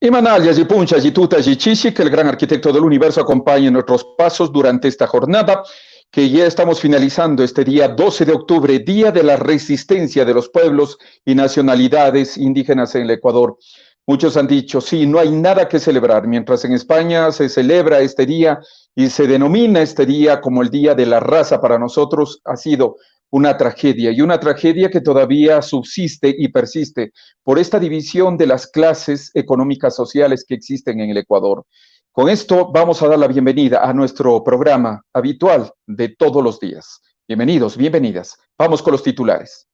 Imanal, Yazipuncha, Yituta, Yichishi, que el gran arquitecto del universo acompañe nuestros pasos durante esta jornada, que ya estamos finalizando este día 12 de octubre, Día de la Resistencia de los Pueblos y Nacionalidades Indígenas en el Ecuador. Muchos han dicho, sí, no hay nada que celebrar, mientras en España se celebra este día y se denomina este día como el Día de la Raza. Para nosotros ha sido una tragedia, y una tragedia que todavía subsiste y persiste por esta división de las clases económicas sociales que existen en el Ecuador. Con esto vamos a dar la bienvenida a nuestro programa habitual de todos los días. Bienvenidos, bienvenidas. Vamos con los titulares.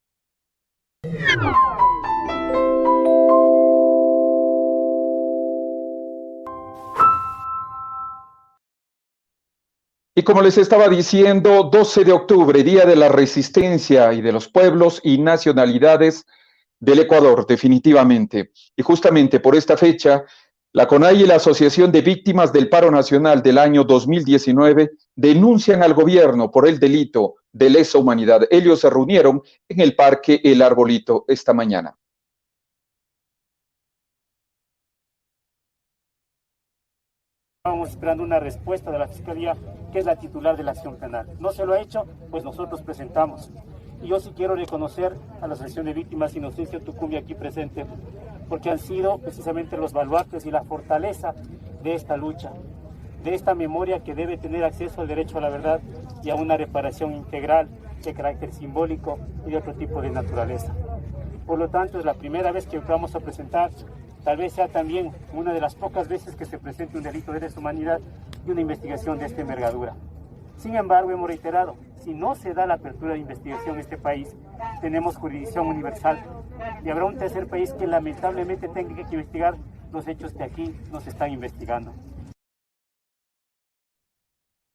Y como les estaba diciendo, 12 de octubre, Día de la Resistencia y de los Pueblos y Nacionalidades del Ecuador, definitivamente. Y justamente por esta fecha, la CONAIE y la Asociación de Víctimas del Paro Nacional del año 2019 denuncian al gobierno por el delito de lesa humanidad. Ellos se reunieron en el Parque El Arbolito esta mañana. Estamos esperando una respuesta de la Fiscalía, que es la titular de la acción penal. No se lo ha hecho, pues nosotros presentamos. Y yo sí quiero reconocer a la Asociación de Víctimas Inocencio Tucumbi aquí presente, porque han sido precisamente los baluartes y la fortaleza de esta lucha, de esta memoria que debe tener acceso al derecho a la verdad y a una reparación integral de carácter simbólico y de otro tipo de naturaleza. Por lo tanto, es la primera vez que vamos a presentar, tal vez sea también una de las pocas veces que se presente un delito de lesa humanidad y una investigación de esta envergadura. Sin embargo, hemos reiterado, si no se da la apertura de investigación en este país, tenemos jurisdicción universal y habrá un tercer país que lamentablemente tenga que investigar los hechos que aquí nos están investigando.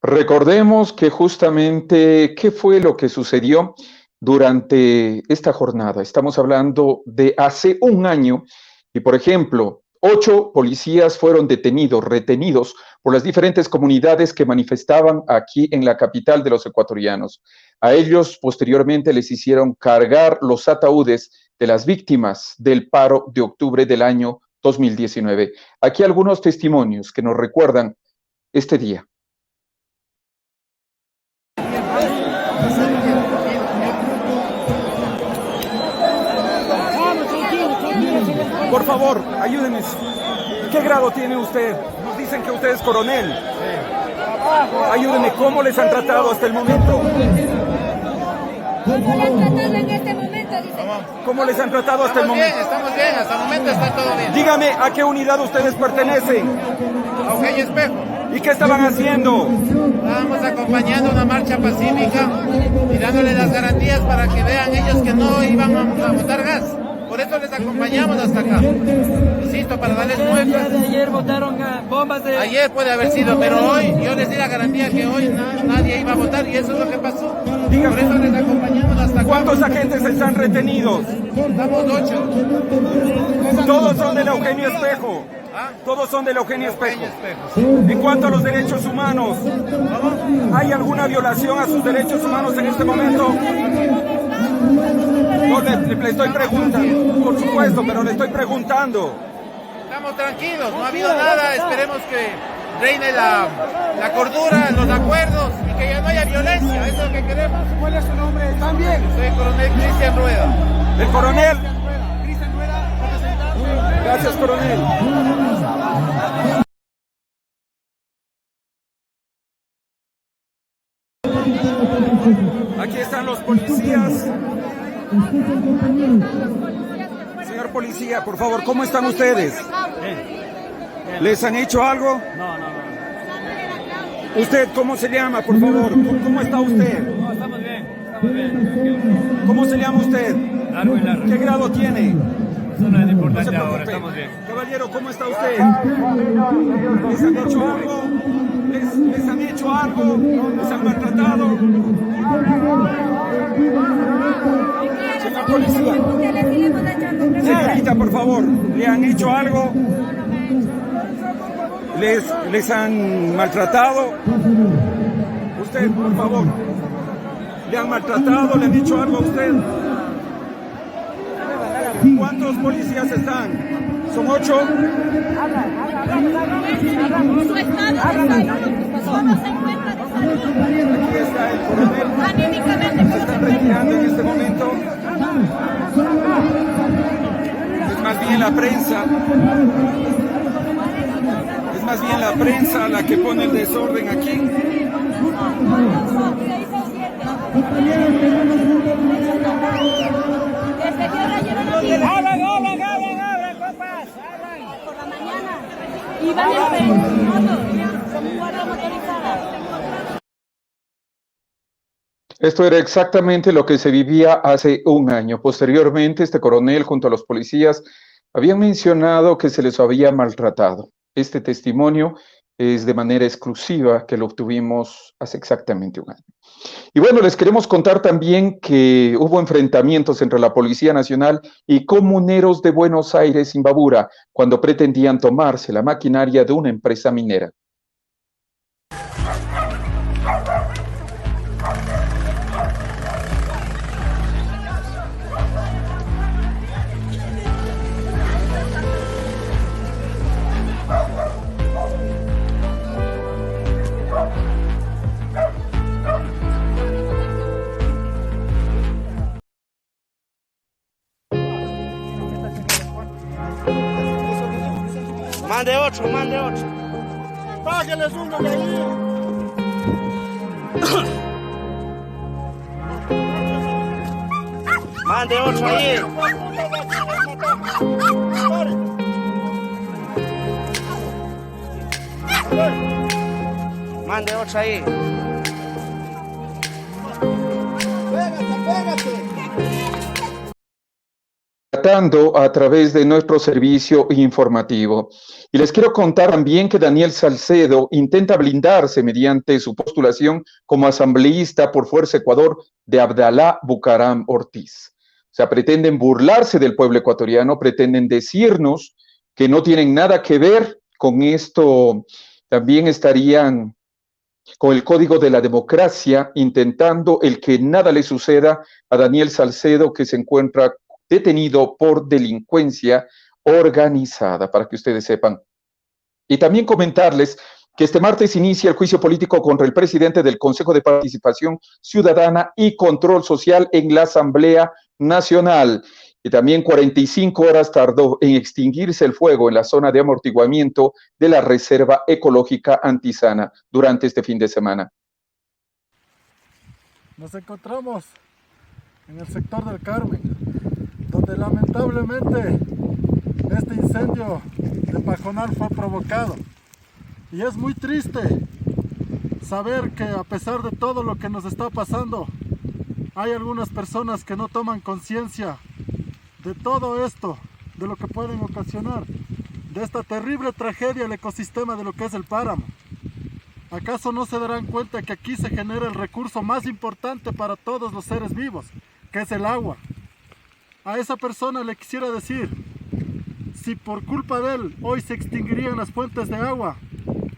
Recordemos que justamente, ¿qué fue lo que sucedió durante esta jornada? Estamos hablando de hace un año y, por ejemplo, 8 policías fueron retenidos por las diferentes comunidades que manifestaban aquí en la capital de los ecuatorianos. A ellos posteriormente les hicieron cargar los ataúdes de las víctimas del paro de octubre del año 2019. Aquí algunos testimonios que nos recuerdan este día. Por favor, ayúdenme. ¿Qué grado tiene usted? Nos dicen que usted es coronel. Ayúdenme, ¿cómo les han tratado hasta el momento? ¿Cómo les han tratado en este momento? Dice. ¿Cómo les han tratado hasta el momento? Estamos bien, hasta el momento está todo bien. Dígame, ¿a qué unidad ustedes pertenecen? A Eugenio Espejo. ¿Y qué estaban haciendo? Estábamos acompañando una marcha pacífica y dándoles las garantías para que vean ellos que no iban a botar gas. Por eso les acompañamos hasta acá. Insisto, para darles muestras. Ayer botaron bombas de... Ayer puede haber sido, pero hoy yo les di la garantía que hoy nadie iba a votar y eso es lo que pasó. Por eso les acompañamos hasta acá. ¿Cuántos agentes están retenidos? Estamos 8. Todos son del Eugenio Espejo. Todos son del Eugenio Espejo. En cuanto a los derechos humanos, ¿hay alguna violación a sus derechos humanos en este momento? No, le estoy preguntando, por supuesto, pero le estoy preguntando. Estamos tranquilos, no ha habido nada, esperemos que reine la cordura, los acuerdos y que ya no haya violencia, eso es lo que queremos. ¿Cuál es su nombre? ¿Están bien? Soy el coronel Cristian Rueda. ¿El coronel? Cristian Rueda, representante. Gracias, coronel. Aquí están los policías. Señor policía, por favor, ¿cómo están ustedes? ¿Les han hecho algo? No. ¿Usted cómo se llama, por favor? ¿Cómo está usted? No, estamos bien. ¿Cómo se llama usted? Largo y largo. ¿Qué grado tiene? Eso no es No se importante ahora, preocupe. estamos bien. Caballero, ¿cómo está usted? ¿Les han hecho algo? ¿Les han hecho algo? ¿Les han maltratado? Señor policía. Señorita, por favor, ¿le han hecho algo? ¿Les han maltratado? Usted, por favor. ¿Le han maltratado? ¿Le han dicho algo a usted? ¿Cuántos policías están? ¿Son 8? Su estado de salud, ¿cómo se encuentra de salud? Aquí está el coronel. Anímicamente, Se ¿cómo se están encuentra? retirando en este momento. Es más bien la prensa. Es más bien la prensa la que pone el desorden aquí. Por la mañana. Y van en con guardia motorizada. Esto era exactamente lo que se vivía hace un año. Posteriormente, este coronel junto a los policías habían mencionado que se les había maltratado. Este testimonio es de manera exclusiva que lo obtuvimos hace exactamente un año. Y bueno, les queremos contar también que hubo enfrentamientos entre la Policía Nacional y comuneros de Buenos Aires, Imbabura, cuando pretendían tomarse la maquinaria de una empresa minera. Mande 8, mande 8. Págueles uno de ahí. Mande 8 ahí. Mande 8 ahí. Tratando a través de nuestro servicio informativo. Y les quiero contar también que Daniel Salcedo intenta blindarse mediante su postulación como asambleísta por Fuerza Ecuador de Abdalá Bucaram Ortiz. O sea, pretenden burlarse del pueblo ecuatoriano, pretenden decirnos que no tienen nada que ver con esto. También estarían con el Código de la Democracia, intentando el que nada le suceda a Daniel Salcedo, que se encuentra detenido por delincuencia organizada, para que ustedes sepan. Y también comentarles que este martes inicia el juicio político contra el presidente del Consejo de Participación Ciudadana y Control Social en la Asamblea Nacional. Y también 45 horas tardó en extinguirse el fuego en la zona de amortiguamiento de la Reserva Ecológica Antisana durante este fin de semana. Nos encontramos en el sector del Carmen, donde lamentablemente este incendio de Pajonal fue provocado. Y es muy triste saber que a pesar de todo lo que nos está pasando, hay algunas personas que no toman conciencia de todo esto, de lo que pueden ocasionar, de esta terrible tragedia al ecosistema de lo que es el páramo. ¿Acaso no se darán cuenta que aquí se genera el recurso más importante para todos los seres vivos, que es el agua? A esa persona le quisiera decir, si por culpa de él hoy se extinguirían las fuentes de agua,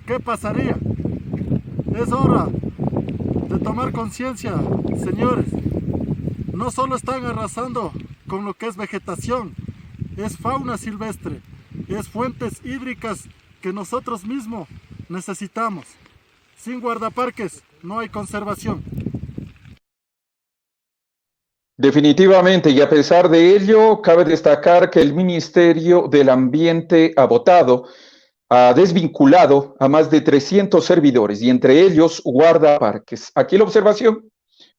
¿qué pasaría? Es hora de tomar conciencia, señores. No solo están arrasando con lo que es vegetación, es fauna silvestre, es fuentes hídricas que nosotros mismos necesitamos. Sin guardaparques no hay conservación. Definitivamente, y a pesar de ello, cabe destacar que el Ministerio del Ambiente ha desvinculado a más de 300 servidores, y entre ellos guardaparques. Aquí la observación,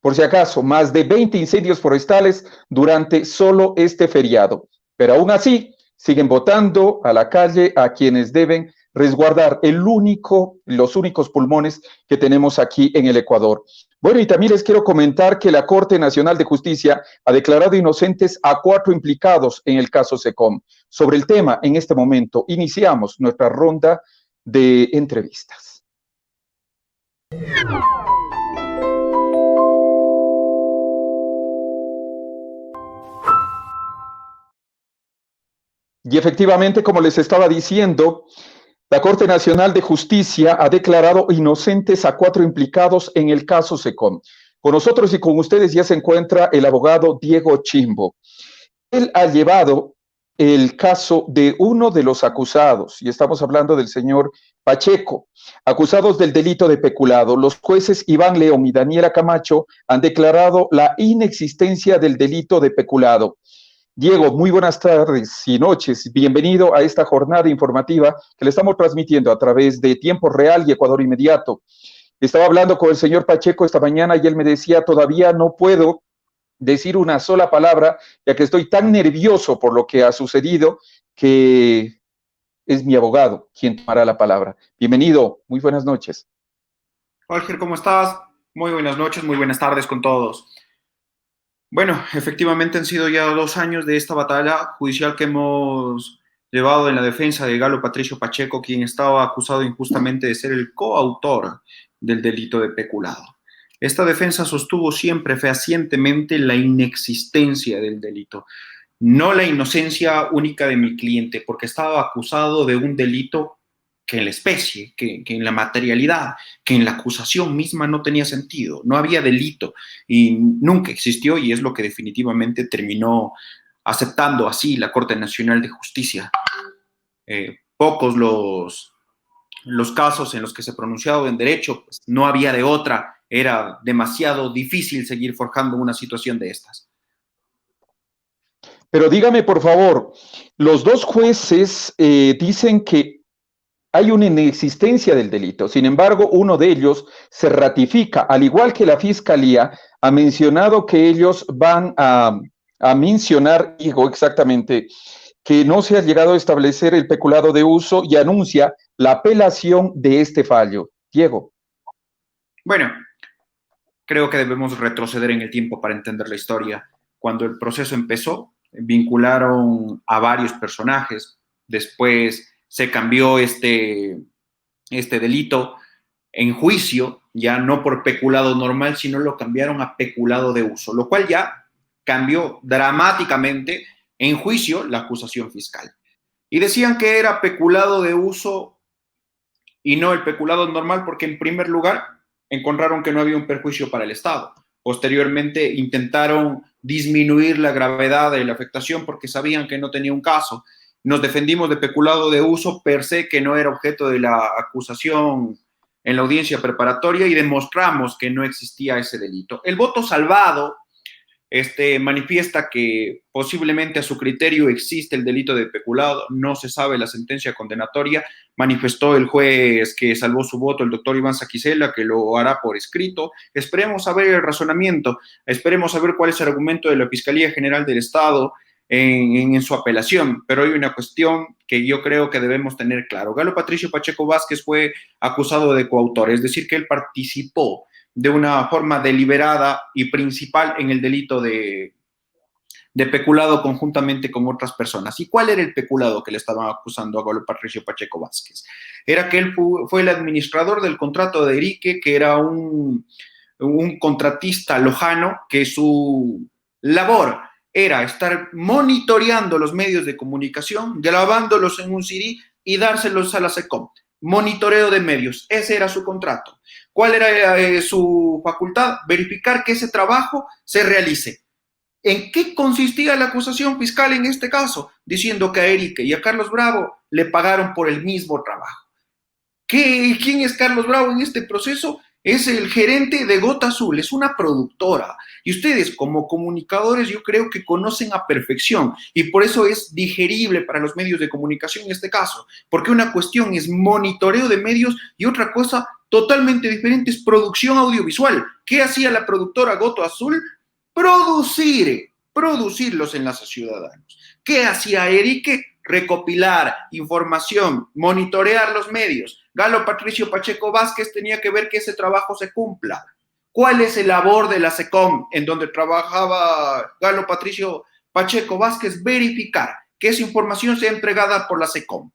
por si acaso, más de 20 incendios forestales durante solo este feriado. Pero aún así, siguen botando a la calle a quienes deben resguardar los únicos pulmones que tenemos aquí en el Ecuador. Bueno, y también les quiero comentar que la Corte Nacional de Justicia ha declarado inocentes a 4 implicados en el caso SECOM. Sobre el tema, en este momento, iniciamos nuestra ronda de entrevistas. Y efectivamente, como les estaba diciendo, la Corte Nacional de Justicia ha declarado inocentes a 4 implicados en el caso SECOM. Con nosotros y con ustedes ya se encuentra el abogado Diego Chimbo. él ha llevado el caso de uno de los acusados, y estamos hablando del señor Pacheco, acusados del delito de peculado. Los jueces Iván León y Daniela Camacho han declarado la inexistencia del delito de peculado. Diego, muy buenas tardes y noches. Bienvenido a esta jornada informativa que le estamos transmitiendo a través de Tiempo Real y Ecuador Inmediato. Estaba hablando con el señor Pacheco esta mañana y él me decía, todavía no puedo decir una sola palabra, ya que estoy tan nervioso por lo que ha sucedido, que es mi abogado quien tomará la palabra. Bienvenido, muy buenas noches. Jorge, ¿cómo estás? Muy buenas noches, muy buenas tardes con todos. Bueno, efectivamente han sido ya 2 años de esta batalla judicial que hemos llevado en la defensa de Galo Patricio Pacheco, quien estaba acusado injustamente de ser el coautor del delito de peculado. Esta defensa sostuvo siempre fehacientemente la inexistencia del delito, no la inocencia única de mi cliente, porque estaba acusado de un delito que en la especie, que en la materialidad, que en la acusación misma no tenía sentido, no había delito y nunca existió, y es lo que definitivamente terminó aceptando así la Corte Nacional de Justicia. Pocos los casos en los que se pronunciaba en derecho, pues no había de otra. Era demasiado difícil seguir forjando una situación de estas. Pero dígame, por favor, los dos jueces dicen que hay una inexistencia del delito. Sin embargo, uno de ellos se ratifica, al igual que la Fiscalía ha mencionado que ellos van a mencionar, digo exactamente, que no se ha llegado a establecer el peculado de uso y anuncia la apelación de este fallo. Diego. Bueno, creo que debemos retroceder en el tiempo para entender la historia. Cuando el proceso empezó, vincularon a varios personajes. Después se cambió este delito en juicio, ya no por peculado normal, sino lo cambiaron a peculado de uso, lo cual ya cambió dramáticamente en juicio la acusación fiscal. Y decían que era peculado de uso y no el peculado normal porque, en primer lugar, encontraron que no había un perjuicio para el Estado. Posteriormente intentaron disminuir la gravedad de la afectación porque sabían que no tenía un caso. Nos defendimos de peculado de uso per se, que no era objeto de la acusación en la audiencia preparatoria, y demostramos que no existía ese delito. El voto salvado manifiesta que posiblemente a su criterio existe el delito de peculado, no se sabe la sentencia condenatoria, manifestó el juez que salvó su voto, el doctor Iván Saquicela, que lo hará por escrito. Esperemos saber el razonamiento, esperemos saber cuál es el argumento de la Fiscalía General del Estado en su apelación, pero hay una cuestión que yo creo que debemos tener claro. Galo Patricio Pacheco Vázquez fue acusado de coautor, es decir, que él participó de una forma deliberada y principal en el delito de peculado conjuntamente con otras personas. ¿Y cuál era el peculado que le estaban acusando a Galo Patricio Pacheco Vázquez? Era que él fue el administrador del contrato de Erique, que era un contratista lojano, que su labor era estar monitoreando los medios de comunicación, grabándolos en un CD y dárselos a la SECOM. Monitoreo de medios, ese era su contrato. ¿Cuál era su facultad? Verificar que ese trabajo se realice. ¿En qué consistía la acusación fiscal en este caso? Diciendo que a Erique y a Carlos Bravo le pagaron por el mismo trabajo. ¿Quién es Carlos Bravo en este proceso? Es el gerente de Gota Azul, es una productora. Y ustedes, como comunicadores, yo creo que conocen a perfección, y por eso es digerible para los medios de comunicación en este caso, porque una cuestión es monitoreo de medios y otra cosa totalmente diferente es producción audiovisual. ¿Qué hacía la productora Gota Azul? Producir los enlaces ciudadanos. ¿Qué hacía Erique? Recopilar información, monitorear los medios. Galo Patricio Pacheco Vázquez tenía que ver que ese trabajo se cumpla. ¿Cuál es el labor de la SECOM en donde trabajaba Galo Patricio Pacheco Vázquez? Verificar que esa información sea entregada por la SECOM.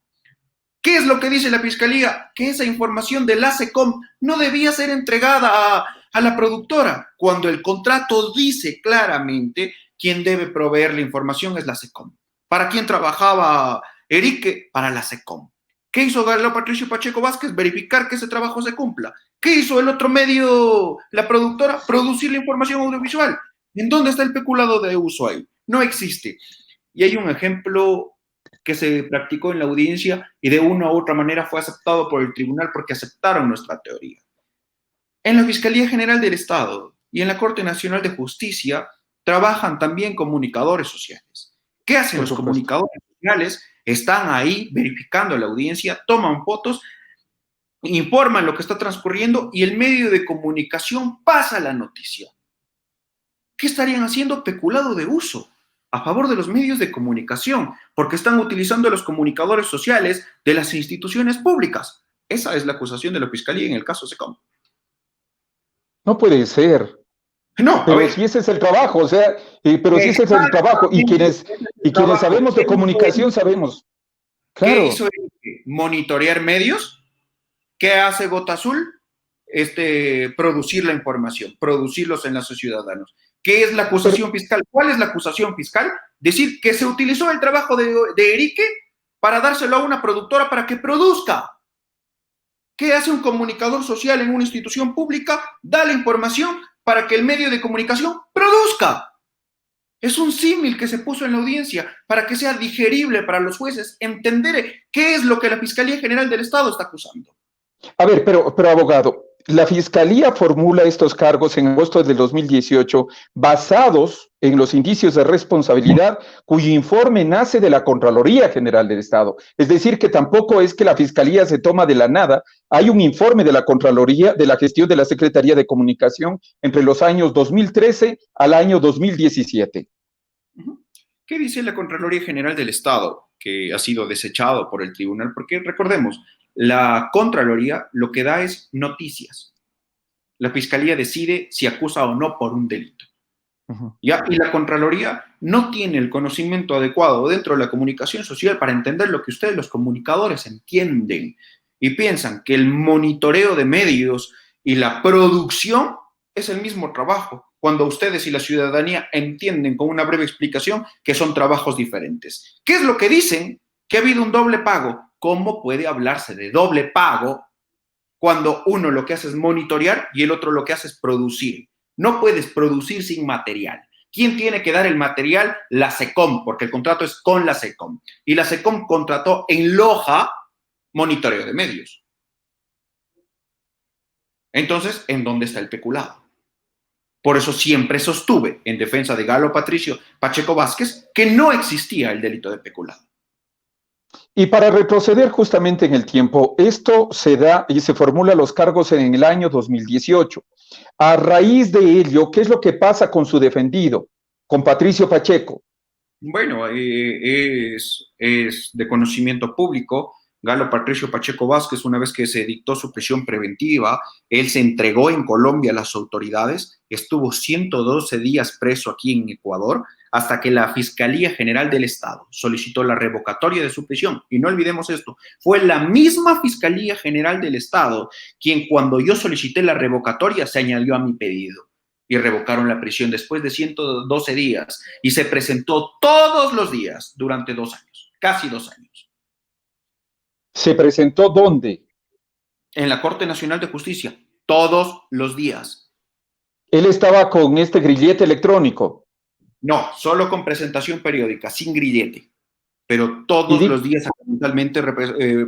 ¿Qué es lo que dice la Fiscalía? Que esa información de la SECOM no debía ser entregada a la productora, cuando el contrato dice claramente quién debe proveer la información es la SECOM. ¿Para quién trabajaba Erique? Para la SECOM. ¿Qué hizo Galo Patricio Pacheco Vázquez? Verificar que ese trabajo se cumpla. ¿Qué hizo el otro medio, la productora? Producir la información audiovisual. ¿En dónde está el peculado de uso ahí? No existe. Y hay un ejemplo que se practicó en la audiencia y de una u otra manera fue aceptado por el tribunal porque aceptaron nuestra teoría. En la Fiscalía General del Estado y en la Corte Nacional de Justicia trabajan también comunicadores sociales. ¿Qué hacen los comunicadores sociales? Están ahí verificando la audiencia, toman fotos, informan lo que está transcurriendo y el medio de comunicación pasa la noticia. ¿Qué estarían haciendo? Peculado de uso a favor de los medios de comunicación, porque están utilizando a los comunicadores sociales de las instituciones públicas. Esa es la acusación de la Fiscalía en el caso SECOM. No puede ser. No, pero si ese es el trabajo, o sea, pero si ese es el trabajo, y quienes sabemos de comunicación sabemos. Claro. ¿Qué hizo Erique? Monitorear medios. ¿Qué hace Gota Azul? Producir la información, producirlos en los ciudadanos. ¿Qué es la acusación fiscal? ¿Cuál es la acusación fiscal? Decir que se utilizó el trabajo de Erique para dárselo a una productora para que produzca. ¿Qué hace un comunicador social en una institución pública? Da la información para que el medio de comunicación produzca. Es un símil que se puso en la audiencia para que sea digerible para los jueces entender qué es lo que la Fiscalía General del Estado está acusando. A ver, pero abogado, la Fiscalía formula estos cargos en agosto del 2018 basados en los indicios de responsabilidad cuyo informe nace de la Contraloría General del Estado. Es decir, que tampoco es que la Fiscalía se toma de la nada. Hay un informe de la Contraloría de la gestión de la Secretaría de Comunicación entre los años 2013 al año 2017. ¿Qué dice la Contraloría General del Estado? Que ha sido desechado por el tribunal, porque recordemos, la Contraloría lo que da es noticias. La Fiscalía decide si acusa o no por un delito. ¿Ya? Y la Contraloría no tiene el conocimiento adecuado dentro de la comunicación social para entender lo que ustedes, los comunicadores, entienden y piensan que el monitoreo de medios y la producción es el mismo trabajo, cuando ustedes y la ciudadanía entienden con una breve explicación que son trabajos diferentes. ¿Qué es lo que dicen? Que ha habido un doble pago. ¿Cómo puede hablarse de doble pago cuando uno lo que hace es monitorear y el otro lo que hace es producir? No puedes producir sin material. ¿Quién tiene que dar el material? La SECOM, porque el contrato es con la SECOM. Y la SECOM contrató en Loja monitoreo de medios. Entonces, ¿en dónde está el peculado? Por eso siempre sostuve, en defensa de Galo Patricio Pacheco Vázquez, que no existía el delito de peculado. Y para retroceder justamente en el tiempo, esto se da y se formula los cargos en el año 2018. A raíz de ello, ¿qué es lo que pasa con su defendido, con Patricio Pacheco? Bueno, es de conocimiento público. Galo Patricio Pacheco Vázquez, una vez que se dictó su prisión preventiva, él se entregó en Colombia a las autoridades, estuvo 112 días preso aquí en Ecuador, hasta que la Fiscalía General del Estado solicitó la revocatoria de su prisión. Y no olvidemos esto, fue la misma Fiscalía General del Estado quien, cuando yo solicité la revocatoria, se añadió a mi pedido y revocaron la prisión después de 112 días y se presentó todos los días durante 2 años, casi 2 años. ¿Se presentó dónde? En la Corte Nacional de Justicia, todos los días. ¿Él estaba con este grillete electrónico? No, solo con presentación periódica, sin grillete, pero todos los días accidentalmente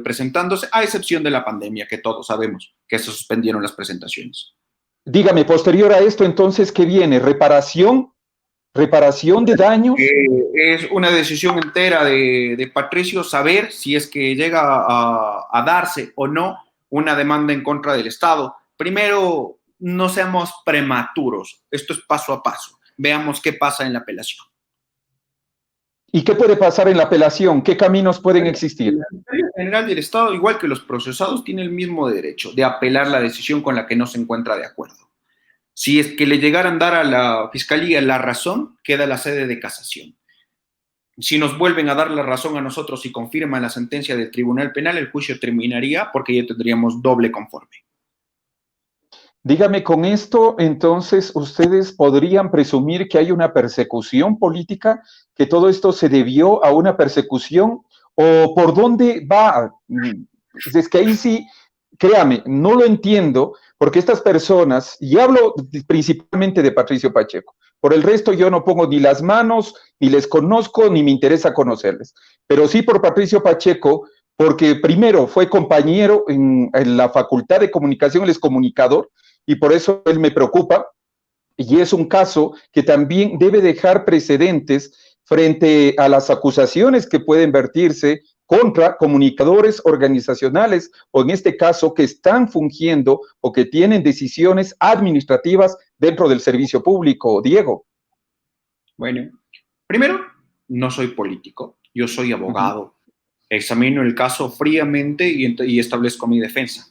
presentándose, a excepción de la pandemia, que todos sabemos que se suspendieron las presentaciones. Dígame, posterior a esto, entonces, ¿qué viene? ¿Reparación? ¿Reparación de daños? Es una decisión entera de Patricio saber si es que llega a darse o no una demanda en contra del Estado. Primero, no seamos prematuros, esto es paso a paso. Veamos qué pasa en la apelación. ¿Y qué puede pasar en la apelación? ¿Qué caminos pueden existir? La Fiscalía General del Estado, igual que los procesados, tiene el mismo derecho de apelar la decisión con la que no se encuentra de acuerdo. Si es que le llegaran a dar a la Fiscalía la razón, queda la sede de casación. Si nos vuelven a dar la razón a nosotros y confirman la sentencia del Tribunal Penal, el juicio terminaría porque ya tendríamos doble conforme. Dígame, con esto, entonces, ¿ustedes podrían presumir que hay una persecución política, que todo esto se debió a una persecución? ¿O por dónde va? Es que ahí sí, créame, no lo entiendo, porque estas personas, y hablo principalmente de Patricio Pacheco, Por el resto yo no pongo ni las manos, ni les conozco, ni me interesa conocerles. Pero sí por Patricio Pacheco, porque primero fue compañero en la Facultad de Comunicación, él es comunicador, y por eso él me preocupa, y es un caso que también debe dejar precedentes frente a las acusaciones que pueden vertirse contra comunicadores organizacionales, o en este caso que están fungiendo o que tienen decisiones administrativas dentro del servicio público. Diego. Bueno, primero, no soy político, yo soy abogado. Examino el caso fríamente y establezco mi defensa.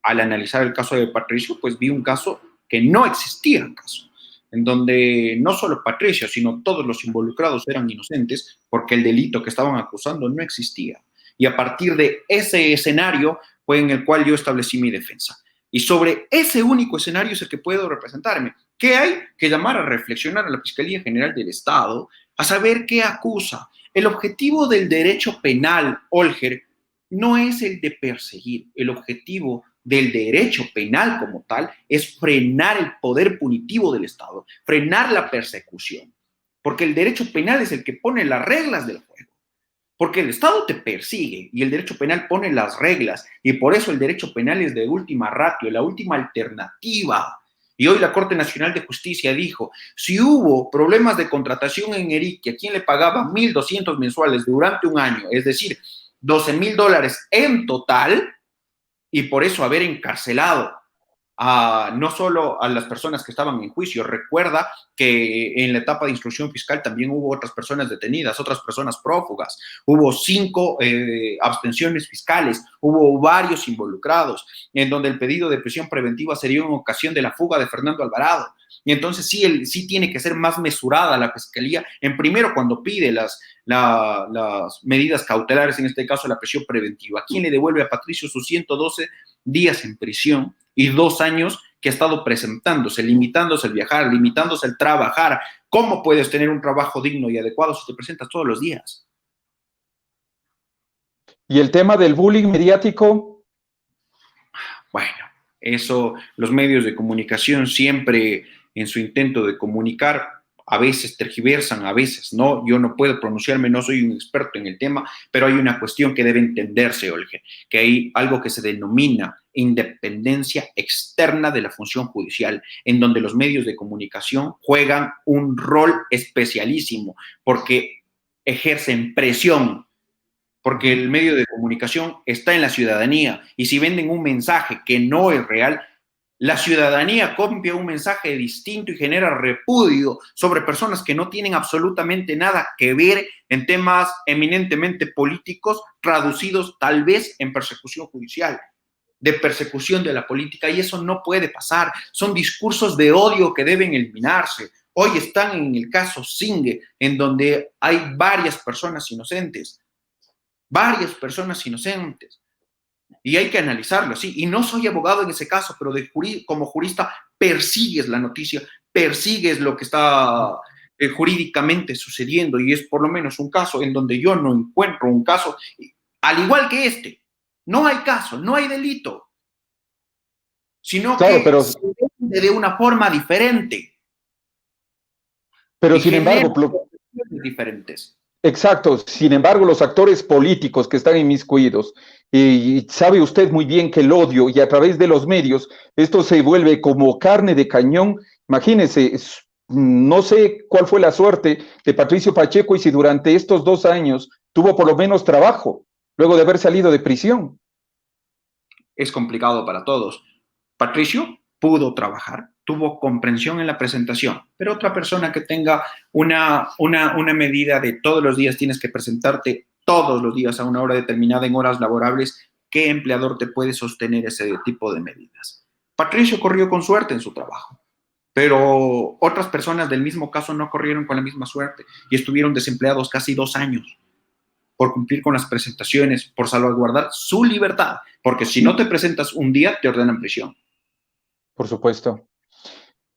Al analizar el caso de Patricio, pues vi un caso que no existía el caso, en donde no solo Patricio, sino todos los involucrados eran inocentes porque el delito que estaban acusando no existía. Y a partir de ese escenario fue en el cual yo establecí mi defensa. Y sobre ese único escenario es el que puedo representarme. ¿Qué hay que llamar a reflexionar a la Fiscalía General del Estado a saber qué acusa? El objetivo del derecho penal, Olger, no es el de perseguir. El objetivo del derecho penal como tal es frenar el poder punitivo del Estado, frenar la persecución. Porque el derecho penal es el que pone las reglas del juego. Porque el Estado te persigue y el derecho penal pone las reglas. Y por eso el derecho penal es de última ratio, la última alternativa. Y hoy la Corte Nacional de Justicia dijo, si hubo problemas de contratación en ERIC, a quien le pagaba 1.200 mensuales durante un año, es decir, $12,000 en total, y por eso haber encarcelado no solo a las personas que estaban en juicio. Recuerda que en la etapa de instrucción fiscal también hubo otras personas detenidas, otras personas prófugas, hubo 5 abstenciones fiscales, hubo varios involucrados, en donde el pedido de prisión preventiva sería en ocasión de la fuga de Fernando Alvarado. Y entonces sí tiene que ser más mesurada la Fiscalía, en primero cuando pide las medidas cautelares, en este caso la prisión preventiva. ¿Quién le devuelve a Patricio sus 112 días en prisión y 2 años que ha estado presentándose, limitándose el viajar, limitándose el trabajar? ¿Cómo puedes tener un trabajo digno y adecuado si te presentas todos los días? ¿Y el tema del bullying mediático? Bueno, eso los medios de comunicación siempre en su intento de comunicar a veces tergiversan, a veces no. Yo no puedo pronunciarme, no soy un experto en el tema, pero hay una cuestión que debe entenderse, Olger, que hay algo que se denomina independencia externa de la función judicial, en donde los medios de comunicación juegan un rol especialísimo, porque ejercen presión, porque el medio de comunicación está en la ciudadanía, y si venden un mensaje que no es real, la ciudadanía copia un mensaje distinto y genera repudio sobre personas que no tienen absolutamente nada que ver en temas eminentemente políticos, traducidos tal vez en persecución judicial, de persecución de la política, y eso no puede pasar. Son discursos de odio que deben eliminarse. Hoy están en el caso Singue, en donde hay varias personas inocentes, y hay que analizarlo así. Y no soy abogado en ese caso, pero como jurista persigues la noticia, persigues lo que está jurídicamente sucediendo, y es por lo menos un caso en donde yo no encuentro un caso, al igual que este, no hay caso, no hay delito, sino que se vende de una forma diferente. Pero sin embargo, diferentes. Exacto, sin embargo, los actores políticos que están inmiscuidos, y sabe usted muy bien que el odio, y a través de los medios, esto se vuelve como carne de cañón. Imagínense, no sé cuál fue la suerte de Patricio Pacheco y si durante estos 2 años tuvo por lo menos trabajo, luego de haber salido de prisión. Es complicado para todos. Patricio pudo trabajar, tuvo comprensión en la presentación, pero otra persona que tenga una medida de todos los días tienes que presentarte todos los días a una hora determinada en horas laborables, ¿qué empleador te puede sostener ese tipo de medidas? Patricio corrió con suerte en su trabajo, pero otras personas del mismo caso no corrieron con la misma suerte y estuvieron desempleados casi 2 años por cumplir con las presentaciones, por salvaguardar su libertad, porque si no te presentas un día, te ordenan prisión. Por supuesto.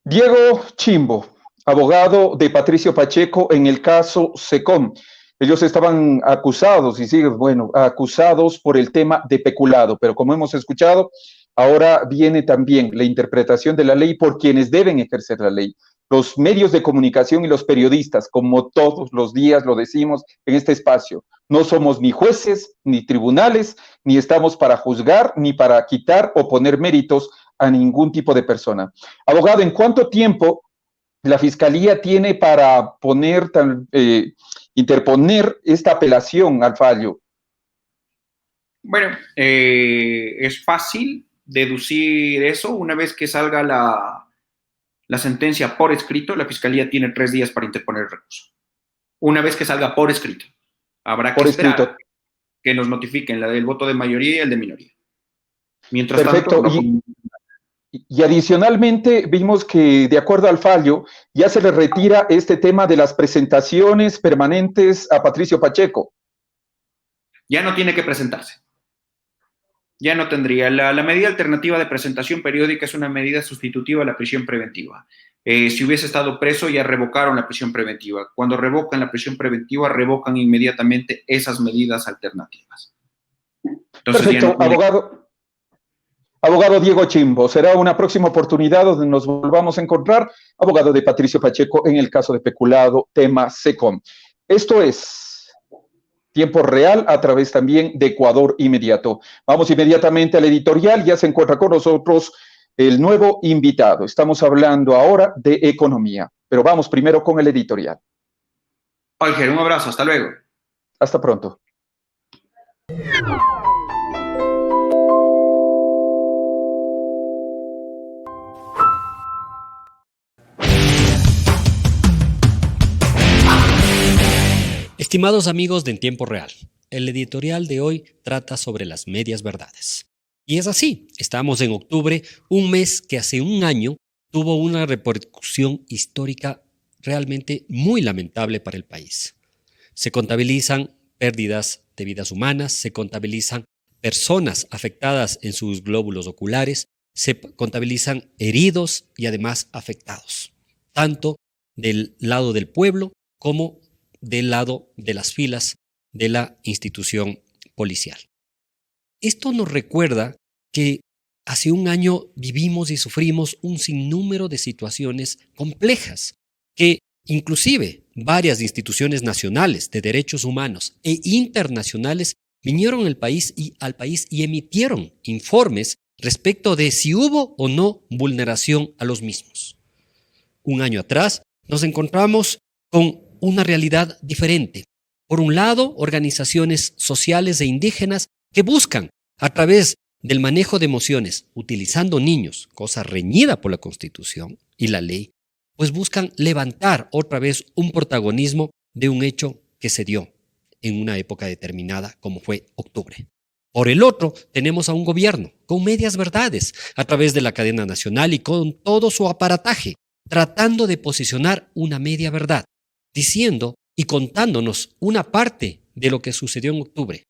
Diego Chimbo, abogado de Patricio Pacheco en el caso SECOM. Ellos estaban acusados y siguen, acusados por el tema de peculado, pero como hemos escuchado, ahora viene también la interpretación de la ley por quienes deben ejercer la ley. los medios de comunicación y los periodistas, como todos los días lo decimos en este espacio. No somos ni jueces, ni tribunales, ni estamos para juzgar, ni para quitar o poner méritos a ningún tipo de persona. Abogado, ¿en cuánto tiempo la Fiscalía tiene para interponer esta apelación al fallo? Bueno, es fácil deducir eso. Una vez que salga la sentencia por escrito, la Fiscalía tiene 3 días para interponer el recurso. Una vez que salga por escrito, habrá que esperar que nos notifiquen la del voto de mayoría y el de minoría. Mientras Perfecto. tanto, y adicionalmente vimos que de acuerdo al fallo ya se le retira este tema de las presentaciones permanentes a Patricio Pacheco. Ya no tiene que presentarse. Ya no tendría. La medida alternativa de presentación periódica es una medida sustitutiva a la prisión preventiva. Si hubiese estado preso, ya revocaron la prisión preventiva. Cuando revocan la prisión preventiva, revocan inmediatamente esas medidas alternativas. Entonces, perfecto, abogado Diego Chimbo, será una próxima oportunidad donde nos volvamos a encontrar, abogado de Patricio Pacheco en el caso de peculado, tema SECOM. Esto es Tiempo Real a través también de Ecuador Inmediato. Vamos inmediatamente al editorial, ya se encuentra con nosotros el nuevo invitado. Estamos hablando ahora de economía, pero vamos primero con el editorial. Olger, un abrazo, hasta luego. Hasta pronto. Estimados amigos de En Tiempo Real, el editorial de hoy trata sobre las medias verdades. Y es así, estamos en octubre, un mes que hace un año tuvo una repercusión histórica realmente muy lamentable para el país. Se contabilizan pérdidas de vidas humanas, se contabilizan personas afectadas en sus glóbulos oculares, se contabilizan heridos y además afectados, tanto del lado del pueblo como del lado de las filas de la institución policial. Esto nos recuerda que hace un año vivimos y sufrimos un sinnúmero de situaciones complejas que inclusive varias instituciones nacionales de derechos humanos e internacionales vinieron al país y emitieron informes respecto de si hubo o no vulneración a los mismos. Un año atrás nos encontramos con una realidad diferente. Por un lado, organizaciones sociales e indígenas que buscan, a través del manejo de emociones, utilizando niños, cosa reñida por la Constitución y la ley, pues buscan levantar otra vez un protagonismo de un hecho que se dio en una época determinada, como fue octubre. Por el otro, tenemos a un gobierno con medias verdades, a través de la cadena nacional y con todo su aparataje, tratando de posicionar una media verdad, diciendo y contándonos una parte de lo que sucedió en octubre.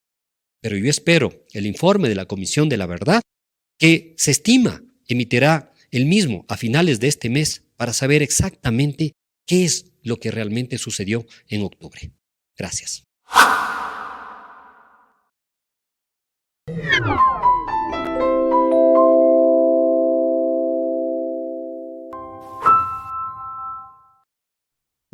Pero yo espero el informe de la Comisión de la Verdad, que se estima emitirá el mismo a finales de este mes para saber exactamente qué es lo que realmente sucedió en octubre. Gracias.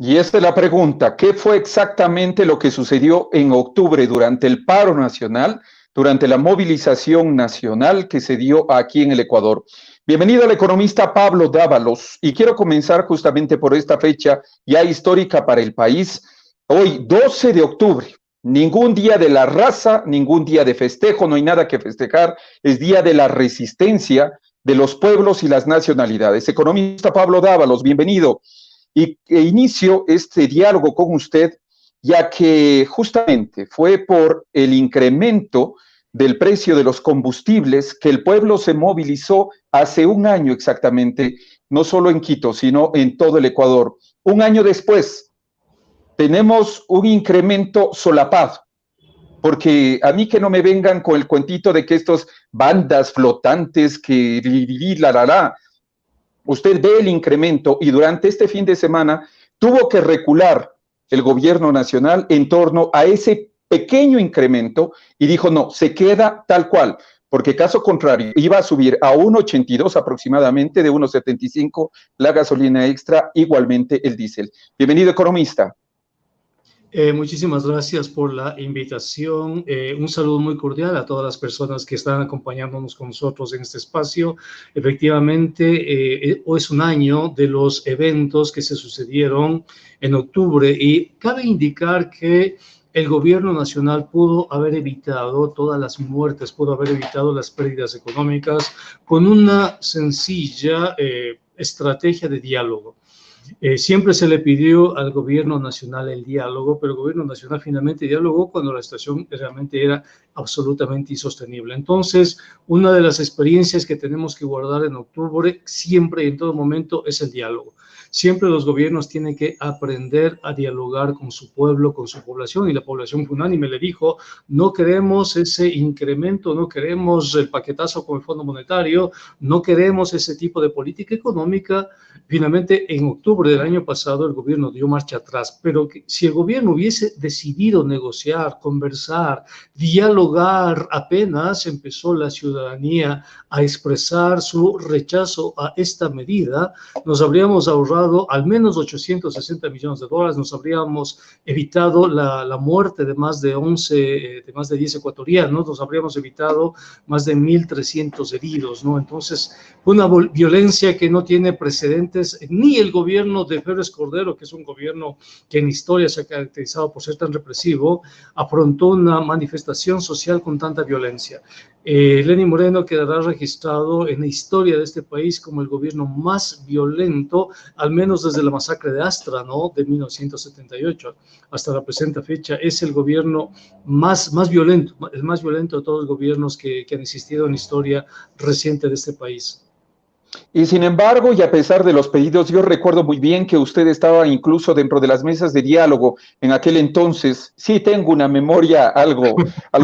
Y esta es la pregunta, ¿qué fue exactamente lo que sucedió en octubre durante el paro nacional, durante la movilización nacional que se dio aquí en el Ecuador? Bienvenido al economista Pablo Dávalos, y quiero comenzar justamente por esta fecha ya histórica para el país. Hoy, 12 de octubre, ningún día de la raza, ningún día de festejo, no hay nada que festejar, es día de la resistencia de los pueblos y las nacionalidades. Economista Pablo Dávalos, bienvenido. Y inicio este diálogo con usted, ya que justamente fue por el incremento del precio de los combustibles que el pueblo se movilizó hace un año exactamente, no solo en Quito, sino en todo el Ecuador. Un año después, tenemos un incremento solapado, porque a mí que no me vengan con el cuentito de que estos bandas flotantes que usted ve el incremento y durante este fin de semana tuvo que recular el gobierno nacional en torno a ese pequeño incremento y dijo no, se queda tal cual. porque caso contrario iba a subir a 1,82 aproximadamente, de 1,75 la gasolina extra, igualmente el diésel. Bienvenido, economista. Muchísimas gracias por la invitación. Un saludo muy cordial a todas las personas que están acompañándonos con nosotros en este espacio. Efectivamente, hoy es un año de los eventos que se sucedieron en octubre y cabe indicar que el gobierno nacional pudo haber evitado todas las muertes, pudo haber evitado las pérdidas económicas con una sencilla estrategia de diálogo. Siempre se le pidió al gobierno nacional el diálogo, pero el gobierno nacional finalmente dialogó cuando la situación realmente era absolutamente insostenible. Entonces, una de las experiencias que tenemos que guardar en octubre, siempre y en todo momento, es el diálogo. Siempre los gobiernos tienen que aprender a dialogar con su pueblo, con su población, y la población fue unánime, le dijo, no queremos ese incremento, no queremos el paquetazo con el Fondo Monetario, no queremos ese tipo de política económica. Finalmente, en octubre del año pasado, el gobierno dio marcha atrás, pero si el gobierno hubiese decidido negociar, conversar, dialogar, apenas empezó la ciudadanía a expresar su rechazo a esta medida, nos habríamos ahorrado al menos 860 millones de dólares, nos habríamos evitado la muerte de más de 10 ecuatorianos, nos habríamos evitado más de 1.300 heridos, ¿no? Entonces, una violencia que no tiene precedentes, ni el gobierno de Félix Cordero, que es un gobierno que en historia se ha caracterizado por ser tan represivo, afrontó una manifestación social con tanta violencia. Lenín Moreno quedará registrado en la historia de este país como el gobierno más violento, al menos desde la masacre de Astra, ¿no?, de 1978 hasta la presente fecha. Es el gobierno más violento, el más violento de todos los gobiernos que han existido en la historia reciente de este país. Y sin embargo, y a pesar de los pedidos, yo recuerdo muy bien que usted estaba incluso dentro de las mesas de diálogo en aquel entonces. Sí, tengo una memoria algo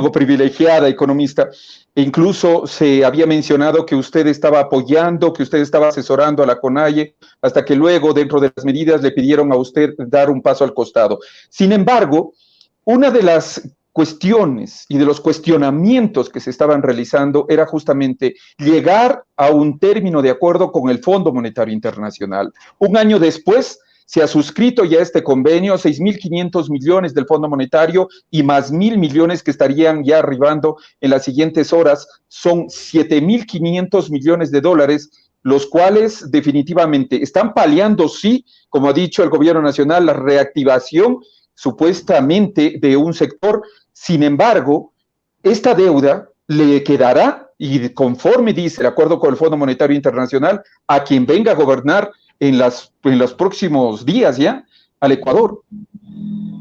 privilegiada, economista. E incluso se había mencionado que usted estaba apoyando, que usted estaba asesorando a la CONAIE, hasta que luego, dentro de las medidas, le pidieron a usted dar un paso al costado. Sin embargo, una de las cuestiones y de los cuestionamientos que se estaban realizando era justamente llegar a un término de acuerdo con el Fondo Monetario Internacional. Un año después se ha suscrito ya este convenio, 6.500 millones del Fondo Monetario y más 1.000 millones que estarían ya arribando en las siguientes horas. Son 7.500 millones de dólares, los cuales definitivamente están paliando, sí, como ha dicho el gobierno nacional, la reactivación supuestamente de un sector. Sin embargo, esta deuda le quedará, y conforme dice el acuerdo con el Fondo Monetario Internacional, a quien venga a gobernar en los próximos días ya, al Ecuador.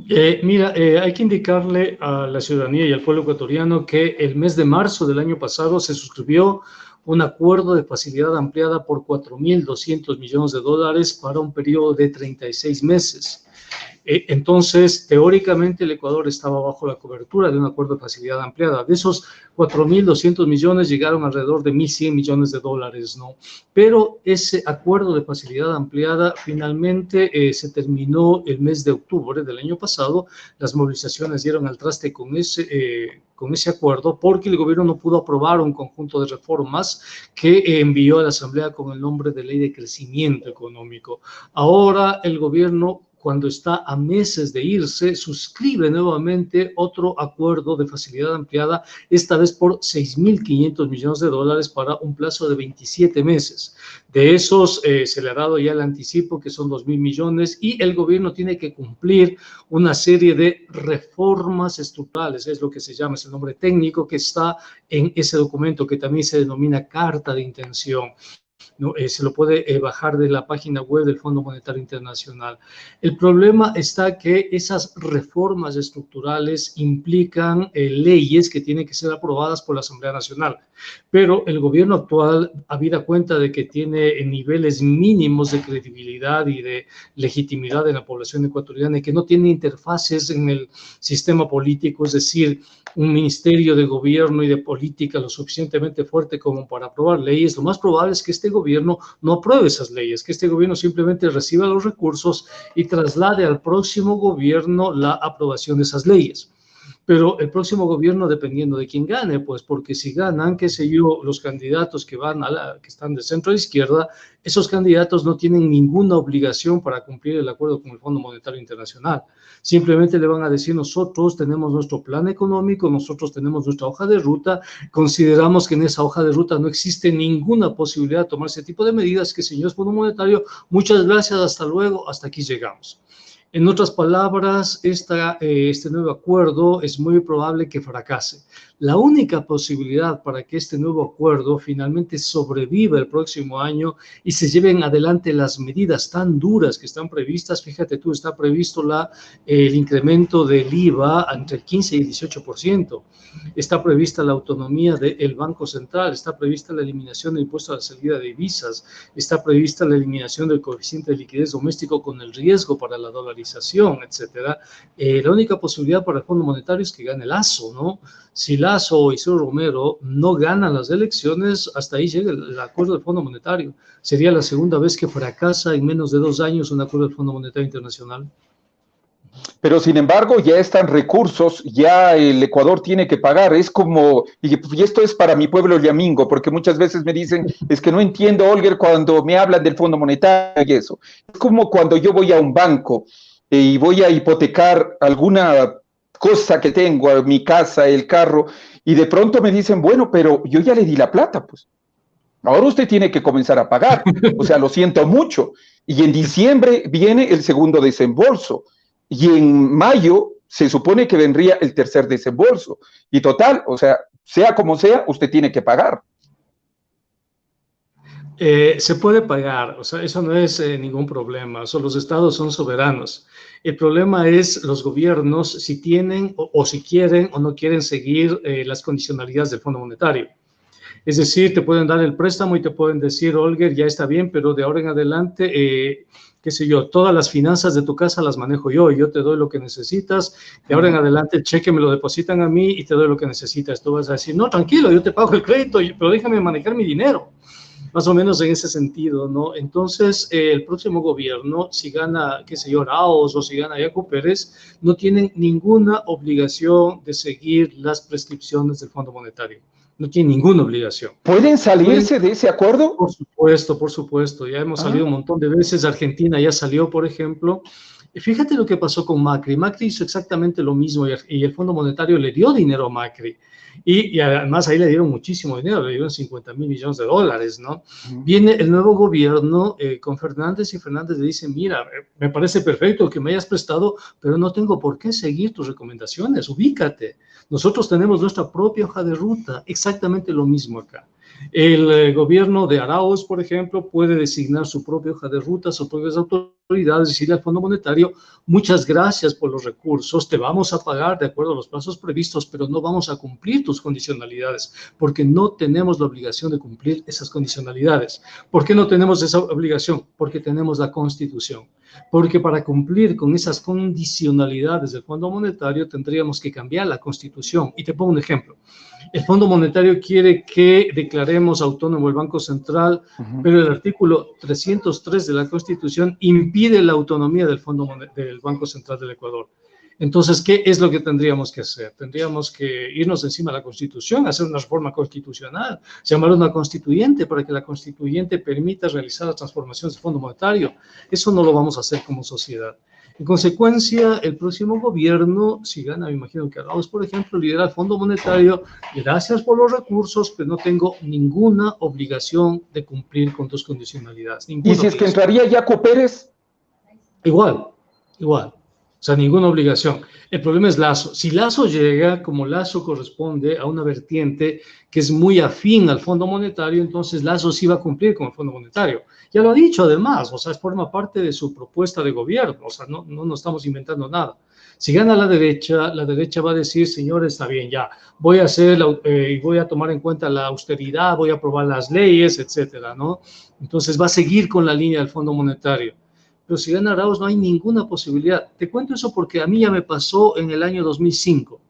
Hay que indicarle a la ciudadanía y al pueblo ecuatoriano que el mes de marzo del año pasado se suscribió un acuerdo de facilidad ampliada por 4.200 millones de dólares para un periodo de 36 meses. Entonces, teóricamente, el Ecuador estaba bajo la cobertura de un acuerdo de facilidad ampliada. De esos 4.200 millones llegaron alrededor de 1.100 millones de dólares, ¿no? Pero ese acuerdo de facilidad ampliada finalmente se terminó el mes de octubre del año pasado. Las movilizaciones dieron al traste con ese acuerdo porque el gobierno no pudo aprobar un conjunto de reformas que envió a la Asamblea con el nombre de Ley de Crecimiento Económico. Ahora el gobierno, cuando está a meses de irse, suscribe nuevamente otro acuerdo de facilidad ampliada, esta vez por 6.500 millones de dólares para un plazo de 27 meses. De esos se le ha dado ya el anticipo, que son 2.000 millones, y el gobierno tiene que cumplir una serie de reformas estructurales, es lo que se llama, es el nombre técnico que está en ese documento, que también se denomina Carta de Intención. ¿No? Se lo puede bajar de la página web del Fondo Monetario Internacional. El problema está que esas reformas estructurales implican leyes que tienen que ser aprobadas por la Asamblea Nacional, pero el gobierno actual, habida cuenta de que tiene niveles mínimos de credibilidad y de legitimidad en la población ecuatoriana y que no tiene interfaces en el sistema político, es decir, un ministerio de gobierno y de política lo suficientemente fuerte como para aprobar leyes, lo más probable es que este gobierno no apruebe esas leyes, que este gobierno simplemente reciba los recursos y traslade al próximo gobierno la aprobación de esas leyes. pero el próximo gobierno dependiendo de quién gane, pues porque si ganan, qué sé yo, los candidatos que que están de centro a izquierda, esos candidatos no tienen ninguna obligación para cumplir el acuerdo con el Fondo Monetario Internacional. Simplemente le van a decir, nosotros tenemos nuestro plan económico, nosotros tenemos nuestra hoja de ruta, consideramos que en esa hoja de ruta no existe ninguna posibilidad de tomar ese tipo de medidas, que señor Fondo Monetario, muchas gracias, hasta luego, hasta aquí llegamos. En otras palabras, este nuevo acuerdo es muy probable que fracase. La única posibilidad para que este nuevo acuerdo finalmente sobreviva el próximo año y se lleven adelante las medidas tan duras que están previstas, fíjate tú, está previsto el incremento del IVA entre el 15 y el 18%, está prevista la autonomía del Banco Central, está prevista la eliminación del impuesto a la salida de divisas, está prevista la eliminación del coeficiente de liquidez doméstico con el riesgo para la dolarización, etcétera. La única posibilidad para el Fondo Monetario es que gane Lasso, ¿no? Si Lasso o Isidro Romero no ganan las elecciones, hasta ahí llega el acuerdo del Fondo Monetario. Sería la segunda vez que fracasa en menos de 2 años un acuerdo del Fondo Monetario Internacional. Pero sin embargo ya están recursos, ya el Ecuador tiene que pagar, es como, y esto es para mi pueblo llamingo, porque muchas veces me dicen, es que no entiendo, Olger, cuando me hablan del Fondo Monetario y eso. Es como cuando yo voy a un banco y voy a hipotecar alguna cosa que tengo, mi casa, el carro, y de pronto me dicen, bueno, pero yo ya le di la plata, pues. Ahora usted tiene que comenzar a pagar, o sea, lo siento mucho. Y en diciembre viene el segundo desembolso. Y en mayo se supone que vendría el tercer desembolso. Y total, o sea como sea, usted tiene que pagar. Se puede pagar, o sea, eso no es ningún problema. O sea, los estados son soberanos. El problema es los gobiernos si tienen o si quieren o no quieren seguir las condicionalidades del Fondo Monetario. Es decir, te pueden dar el préstamo y te pueden decir, Olger, ya está bien, pero de ahora en adelante, qué sé yo, todas las finanzas de tu casa las manejo yo y yo te doy lo que necesitas. De ahora en adelante el cheque me lo depositan a mí y te doy lo que necesitas. Tú vas a decir, no, tranquilo, yo te pago el crédito, pero déjame manejar mi dinero. Más o menos en ese sentido, ¿no? Entonces, el próximo gobierno, si gana, qué sé yo, Arauz o si gana Yacu Pérez, no tienen ninguna obligación de seguir las prescripciones del Fondo Monetario. No tienen ninguna obligación. ¿Pueden salirse de ese acuerdo? Por supuesto. Ya hemos salido un montón de veces. Argentina ya salió, por ejemplo. Y fíjate lo que pasó con Macri. Macri hizo exactamente lo mismo y el Fondo Monetario le dio dinero a Macri. Y además ahí le dieron muchísimo dinero, le dieron 50.000 millones de dólares, ¿no? Viene el nuevo gobierno con Fernández y Fernández le dice, mira, me parece perfecto que me hayas prestado, pero no tengo por qué seguir tus recomendaciones, ubícate. Nosotros tenemos nuestra propia hoja de ruta, exactamente lo mismo acá. El gobierno de Arauz, por ejemplo, puede designar su propia hoja de ruta, sus propias autoridades, decirle al Fondo Monetario, muchas gracias por los recursos, te vamos a pagar de acuerdo a los plazos previstos, pero no vamos a cumplir tus condicionalidades, porque no tenemos la obligación de cumplir esas condicionalidades. ¿Por qué no tenemos esa obligación? Porque tenemos la Constitución. Porque para cumplir con esas condicionalidades del Fondo Monetario tendríamos que cambiar la Constitución. Y te pongo un ejemplo. El Fondo Monetario quiere que declaremos autónomo el Banco Central, pero el artículo 303 de la Constitución impide la autonomía del Banco Central del Ecuador. Entonces, ¿qué es lo que tendríamos que hacer? Tendríamos que irnos encima de la Constitución, hacer una reforma constitucional, llamar a una constituyente para que la constituyente permita realizar las transformaciones del Fondo Monetario. Eso no lo vamos a hacer como sociedad. En consecuencia, el próximo gobierno, si gana, me imagino que Arauz, por ejemplo, lidera el Fondo Monetario, gracias por los recursos, pero no tengo ninguna obligación de cumplir con tus condicionalidades. ¿Y si es que entraría Yacu Pérez? Igual. O sea, ninguna obligación. El problema es Lasso. Si Lasso llega, como Lasso corresponde a una vertiente que es muy afín al Fondo Monetario, entonces Lasso sí va a cumplir con el Fondo Monetario. Ya lo ha dicho además, o sea, forma parte de su propuesta de gobierno, o sea, no nos estamos inventando nada. Si gana la derecha va a decir, señores, está bien, ya, voy a hacer, voy a tomar en cuenta la austeridad, voy a aprobar las leyes, etcétera, ¿no? Entonces va a seguir con la línea del Fondo Monetario. Pero si gana Arauz no hay ninguna posibilidad. Te cuento eso porque a mí ya me pasó en el año 2005.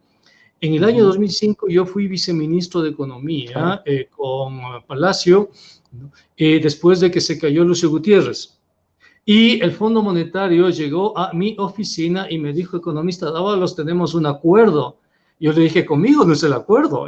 En el año 2005 yo fui viceministro de Economía con Palacio, ¿no? Después de que se cayó Lucio Gutiérrez. Y el Fondo Monetario llegó a mi oficina y me dijo, economista Dávalos, tenemos un acuerdo Yo le dije, conmigo no es el acuerdo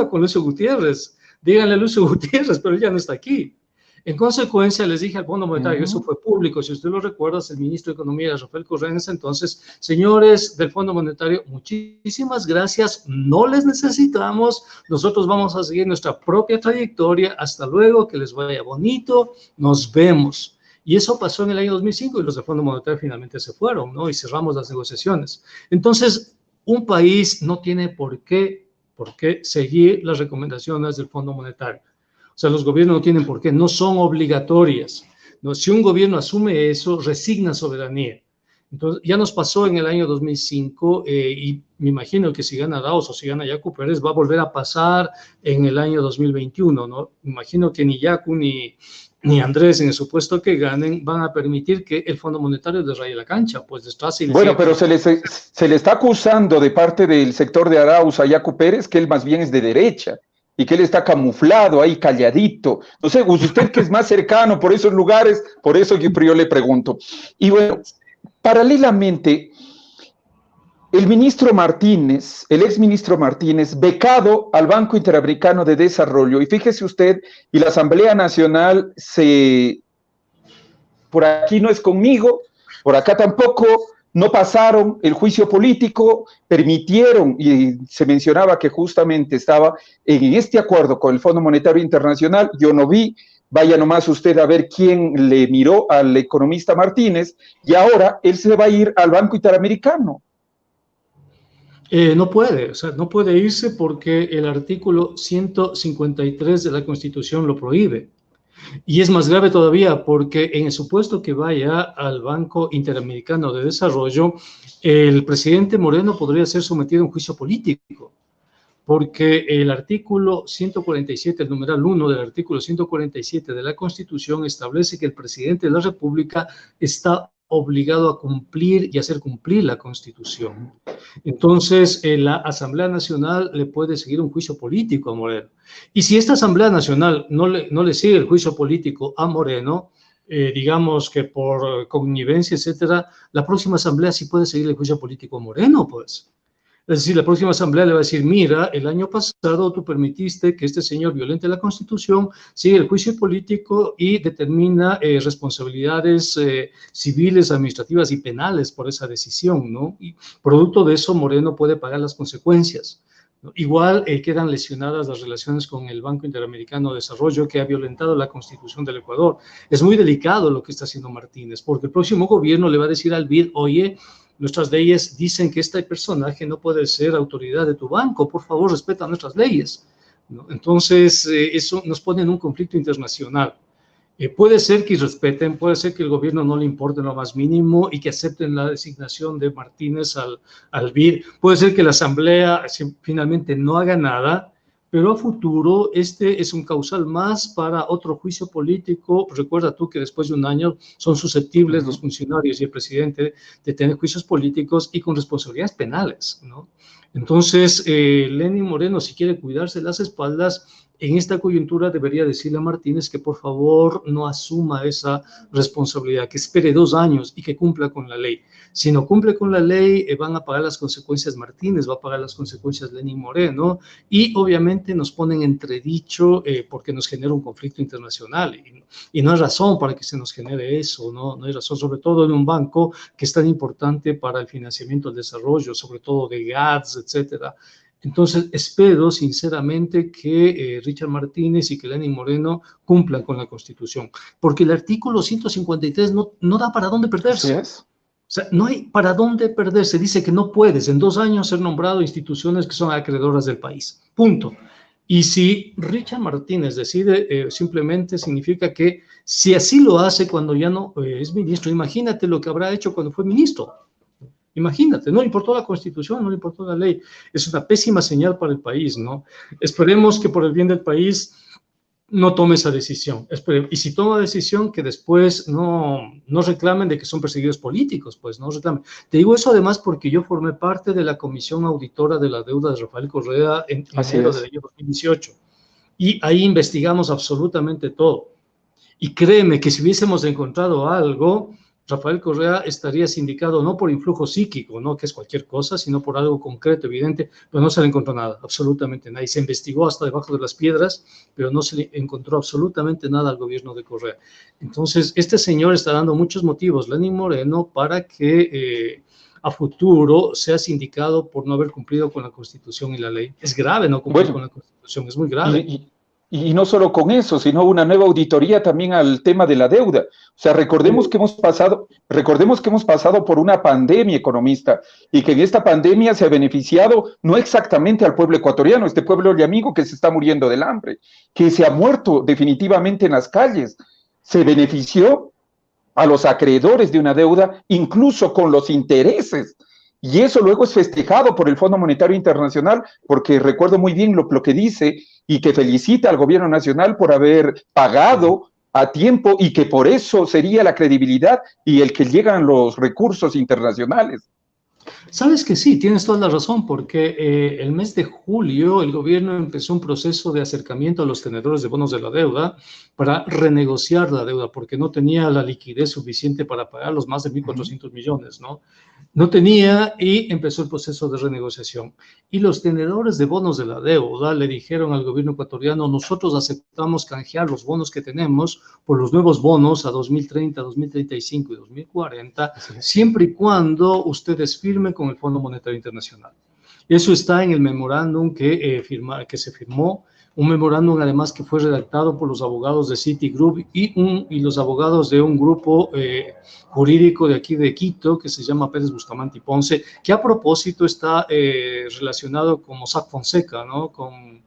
con Lucio Gutiérrez. Díganle a Lucio Gutiérrez, pero él ya no está aquí. En consecuencia, les dije al Fondo Monetario, eso fue público, si usted lo recuerda, el ministro de Economía, Rafael Correa, en ese entonces, señores del Fondo Monetario, muchísimas gracias, no les necesitamos, nosotros vamos a seguir nuestra propia trayectoria, hasta luego, que les vaya bonito, nos vemos. Y eso pasó en el año 2005 y los del Fondo Monetario finalmente se fueron, ¿no? Y cerramos las negociaciones. Entonces, un país no tiene por qué seguir las recomendaciones del Fondo Monetario. O sea, los gobiernos no tienen por qué, no son obligatorias, ¿no? Si un gobierno asume eso, resigna soberanía. Entonces, ya nos pasó en el año 2005 y me imagino que si gana Arauz o si gana Yacu Pérez va a volver a pasar en el año 2021, ¿no? Me imagino que ni Yacu ni Andrés, en el supuesto que ganen, van a permitir que el Fondo Monetario les raye la cancha, pues detrás. Bueno, pero se le está acusando de parte del sector de Arauz a Yacu Pérez que él más bien es de derecha y que él está camuflado ahí, calladito. No sé, usted que es más cercano por esos lugares, por eso yo le pregunto. Y bueno, paralelamente, el ministro Martínez, el exministro Martínez, becado al Banco Interamericano de Desarrollo, y fíjese usted, y la Asamblea Nacional por aquí no es conmigo, por acá tampoco, no pasaron el juicio político, permitieron, y se mencionaba que justamente estaba en este acuerdo con el Fondo Monetario Internacional, yo no vi, vaya nomás usted a ver quién le miró al economista Martínez, y ahora él se va a ir al Banco Interamericano. No puede, o sea, no puede irse porque el artículo 153 de la Constitución lo prohíbe. Y es más grave todavía porque en el supuesto que vaya al Banco Interamericano de Desarrollo, el presidente Moreno podría ser sometido a un juicio político, porque el artículo 147, el numeral 1 del artículo 147 de la Constitución establece que el presidente de la República está obligado a cumplir y hacer cumplir la Constitución. Entonces, la Asamblea Nacional le puede seguir un juicio político a Moreno. Y si esta Asamblea Nacional no le sigue el juicio político a Moreno, digamos que por connivencia, etcétera, la próxima Asamblea sí puede seguir el juicio político a Moreno, pues. Es decir, la próxima Asamblea le va a decir, mira, el año pasado tú permitiste que este señor violente la Constitución, sigue el juicio político y determina responsabilidades civiles, administrativas y penales por esa decisión, ¿no? Y producto de eso, Moreno puede pagar las consecuencias, ¿no? Igual quedan lesionadas las relaciones con el Banco Interamericano de Desarrollo, que ha violentado la Constitución del Ecuador. Es muy delicado lo que está haciendo Martínez, porque el próximo gobierno le va a decir al BID, oye, nuestras leyes dicen que este personaje no puede ser autoridad de tu banco, por favor, respeta nuestras leyes, ¿no? Entonces, eso nos pone en un conflicto internacional. Puede ser que respeten, puede ser que el gobierno no le importe lo más mínimo y que acepten la designación de Martínez al BID. Puede ser que la Asamblea finalmente no haga nada, pero a futuro este es un causal más para otro juicio político. Recuerda tú que después de un año son susceptibles los funcionarios y el presidente de tener juicios políticos y con responsabilidades penales, ¿no? Entonces, Lenín Moreno, si quiere cuidarse las espaldas, en esta coyuntura debería decirle a Martínez que por favor no asuma esa responsabilidad, que espere 2 años y que cumpla con la ley. Si no cumple con la ley, van a pagar las consecuencias Martínez, va a pagar las consecuencias Lenín Moreno, y obviamente nos ponen entredicho porque nos genera un conflicto internacional. Y no hay razón para que se nos genere eso, no hay razón, sobre todo en un banco que es tan importante para el financiamiento del desarrollo, sobre todo de GATS, etcétera. Entonces, espero sinceramente que Richard Martínez y que Lenín Moreno cumplan con la Constitución, porque el artículo 153 no da para dónde perderse. ¿Sí es? O sea, no hay para dónde perderse. Dice que no puedes en 2 años ser nombrado instituciones que son acreedoras del país. Punto. Y si Richard Martínez decide, simplemente significa que si así lo hace cuando ya no es ministro, imagínate lo que habrá hecho cuando fue ministro. Imagínate, no le importó la Constitución, no le importó la ley. Es una pésima señal para el país, ¿no? Esperemos que por el bien del país no tome esa decisión. Y si toma decisión, que después no reclamen de que son perseguidos políticos, pues no reclamen. Te digo eso además porque yo formé parte de la comisión auditora de la deuda de Rafael Correa en enero del año 2018. Y ahí investigamos absolutamente todo. Y créeme que si hubiésemos encontrado algo, Rafael Correa estaría sindicado no por influjo psíquico, ¿no? Que es cualquier cosa, sino por algo concreto, evidente, pero no se le encontró nada, absolutamente nada. Y se investigó hasta debajo de las piedras, pero no se le encontró absolutamente nada al gobierno de Correa. Entonces, este señor está dando muchos motivos, Lenín Moreno, para que a futuro sea sindicado por no haber cumplido con la Constitución y la ley. Es grave no cumplir con la Constitución, es muy grave. Y no solo con eso, sino una nueva auditoría también al tema de la deuda. O sea, recordemos que hemos pasado por una pandemia, economista, y que en esta pandemia se ha beneficiado no exactamente al pueblo ecuatoriano, este pueblo amigo que se está muriendo del hambre, que se ha muerto definitivamente en las calles. Se benefició a los acreedores de una deuda, incluso con los intereses. Y eso luego es festejado por el Fondo Monetario Internacional, porque recuerdo muy bien lo que dice y que felicita al gobierno nacional por haber pagado a tiempo y que por eso sería la credibilidad y el que llegan los recursos internacionales. Sabes que sí, tienes toda la razón, porque el mes de julio el gobierno empezó un proceso de acercamiento a los tenedores de bonos de la deuda para renegociar la deuda, porque no tenía la liquidez suficiente para pagar los más de 1.400 millones, ¿no? No tenía y empezó el proceso de renegociación. Y los tenedores de bonos de la deuda le dijeron al gobierno ecuatoriano, nosotros aceptamos canjear los bonos que tenemos por los nuevos bonos a 2030, 2035 y 2040, siempre y cuando ustedes firmen con el Fondo Monetario Internacional. Eso está en el memorándum que se firmó, un memorándum además que fue redactado por los abogados de Citigroup y los abogados de un grupo jurídico de aquí de Quito que se llama Pérez Bustamante y Ponce, que a propósito está relacionado con Mossack Fonseca, ¿no? Con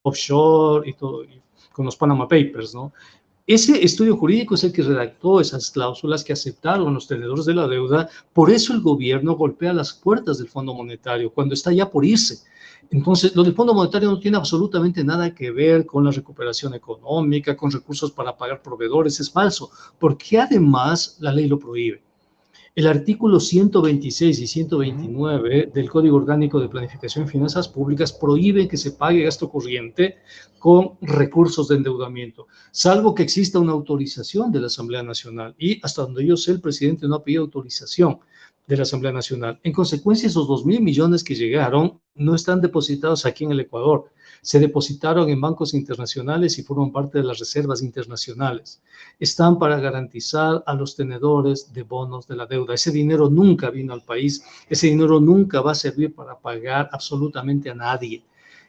offshore y todo, y con los Panama Papers, ¿no? Ese estudio jurídico es el que redactó esas cláusulas que aceptaron los tenedores de la deuda. Por eso el gobierno golpea las puertas del Fondo Monetario cuando está ya por irse. Entonces, lo del Fondo Monetario no tiene absolutamente nada que ver con la recuperación económica, con recursos para pagar proveedores. Es falso, porque además la ley lo prohíbe. El artículo 126 y 129 del Código Orgánico de Planificación y Finanzas Públicas prohíbe que se pague gasto corriente con recursos de endeudamiento, salvo que exista una autorización de la Asamblea Nacional. Y hasta donde yo sé, el presidente no ha pedido autorización de la Asamblea Nacional. En consecuencia, esos 2.000 millones que llegaron no están depositados aquí en el Ecuador. Se depositaron en bancos internacionales y forman parte de las reservas internacionales. Están para garantizar a los tenedores de bonos de la deuda. Ese dinero nunca vino al país. Ese dinero nunca va a servir para pagar absolutamente a nadie.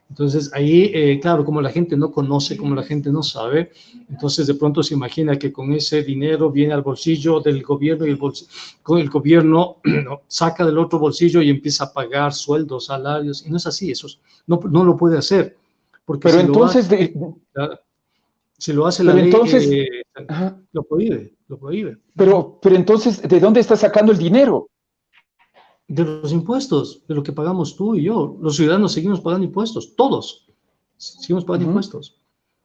Entonces, ahí, claro, como la gente no conoce, como la gente no sabe, entonces de pronto se imagina que con ese dinero viene al bolsillo del gobierno y el gobierno ¿no? saca del otro bolsillo y empieza a pagar sueldos, salarios, y no es así, eso no lo puede hacer. Porque pero si entonces... si lo hace la ley, entonces, lo prohíbe. Pero entonces, ¿de dónde está sacando el dinero? De los impuestos, de lo que pagamos tú y yo. Los ciudadanos seguimos pagando impuestos, todos. Seguimos pagando impuestos.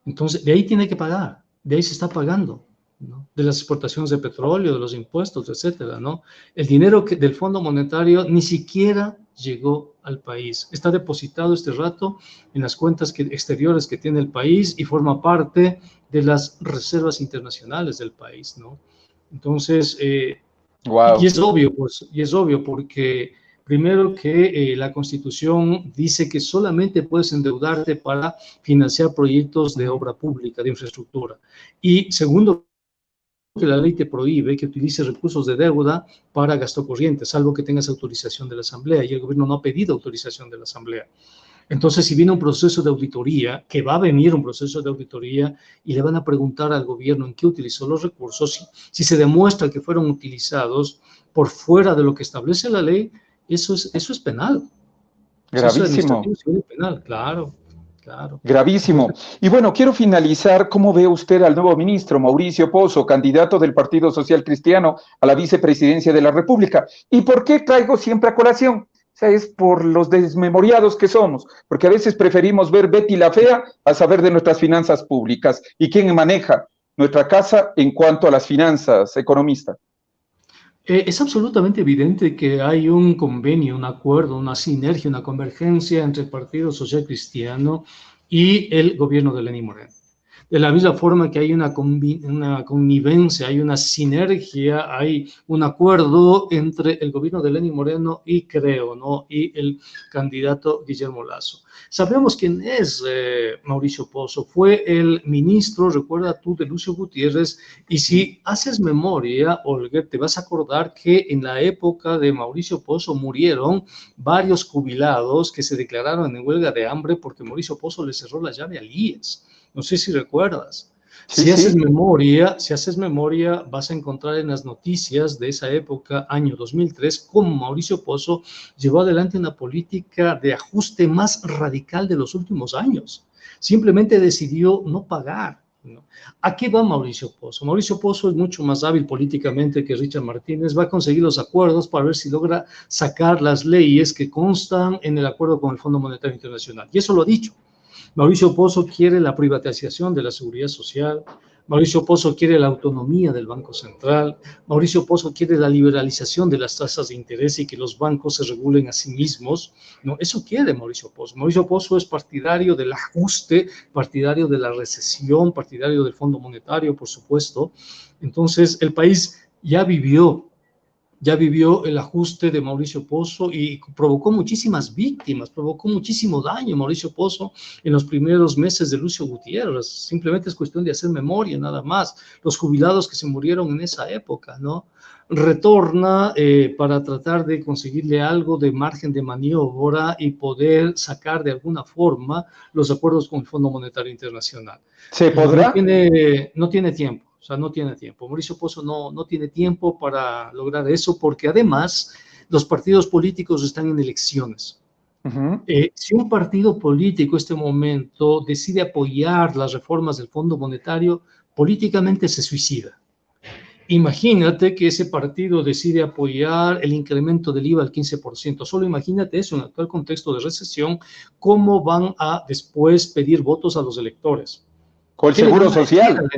Entonces, de ahí tiene que pagar, de ahí se está pagando, ¿no? De las exportaciones de petróleo, de los impuestos, etcétera, ¿no? El dinero del Fondo Monetario ni siquiera llegó al país. Está depositado este rato en las cuentas exteriores que tiene el país y forma parte de las reservas internacionales del país, ¿no? Entonces, wow. Y es obvio porque primero que la Constitución dice que solamente puedes endeudarte para financiar proyectos de obra pública, de infraestructura. Y segundo, que la ley te prohíbe que utilices recursos de deuda para gasto corriente, salvo que tengas autorización de la Asamblea, y el gobierno no ha pedido autorización de la Asamblea. Entonces, si viene un proceso de auditoría, que va a venir un proceso de auditoría, y le van a preguntar al gobierno en qué utilizó los recursos, si se demuestra que fueron utilizados por fuera de lo que establece la ley, eso es penal. Gravísimo. Eso es penal, claro. Gravísimo. Y bueno, quiero finalizar. ¿Cómo ve usted al nuevo ministro Mauricio Pozo, candidato del Partido Social Cristiano a la vicepresidencia de la República? ¿Y por qué traigo siempre a colación? O sea, es por los desmemoriados que somos, porque a veces preferimos ver Betty la Fea a saber de nuestras finanzas públicas. ¿Y quién maneja nuestra casa en cuanto a las finanzas, economista? Es absolutamente evidente que hay un convenio, un acuerdo, una sinergia, una convergencia entre el Partido Social Cristiano y el gobierno de Lenín Moreno. De la misma forma que hay una connivencia, hay una sinergia, hay un acuerdo entre el gobierno de Lenín Moreno y creo, ¿no? Y el candidato Guillermo Lasso. Sabemos quién es Mauricio Pozo, fue el ministro, recuerda tú, de Lucio Gutiérrez, y si haces memoria, Olga, te vas a acordar que en la época de Mauricio Pozo murieron varios jubilados que se declararon en huelga de hambre porque Mauricio Pozo le cerró la llave al IES. No sé si recuerdas. Sí, Si haces memoria, vas a encontrar en las noticias de esa época, año 2003, cómo Mauricio Pozo llevó adelante una política de ajuste más radical de los últimos años. Simplemente decidió no pagar, ¿no? ¿A qué va Mauricio Pozo? Mauricio Pozo es mucho más hábil políticamente que Richard Martínez, va a conseguir los acuerdos para ver si logra sacar las leyes que constan en el acuerdo con el Fondo Monetario Internacional. Y eso lo ha dicho. Mauricio Pozo quiere la privatización de la seguridad social, Mauricio Pozo quiere la autonomía del Banco Central, Mauricio Pozo quiere la liberalización de las tasas de interés y que los bancos se regulen a sí mismos, ¿no? Eso quiere Mauricio Pozo. Mauricio Pozo es partidario del ajuste, partidario de la recesión, partidario del Fondo Monetario, por supuesto. Entonces, el país ya vivió el ajuste de Mauricio Pozo y provocó muchísimas víctimas, provocó muchísimo daño Mauricio Pozo en los primeros meses de Lucio Gutiérrez. Simplemente es cuestión de hacer memoria, nada más. Los jubilados que se murieron en esa época, ¿no? Retorna para tratar de conseguirle algo de margen de maniobra y poder sacar de alguna forma los acuerdos con el Fondo Monetario Internacional. ¿Se podrá? No tiene tiempo. O sea, no tiene tiempo. Mauricio Pozo no tiene tiempo para lograr eso porque además los partidos políticos están en elecciones. Si un partido político en este momento decide apoyar las reformas del Fondo Monetario, políticamente se suicida. Imagínate que ese partido decide apoyar el incremento del IVA al 15%. Solo imagínate eso en el actual contexto de recesión, cómo van a después pedir votos a los electores. Con el seguro social.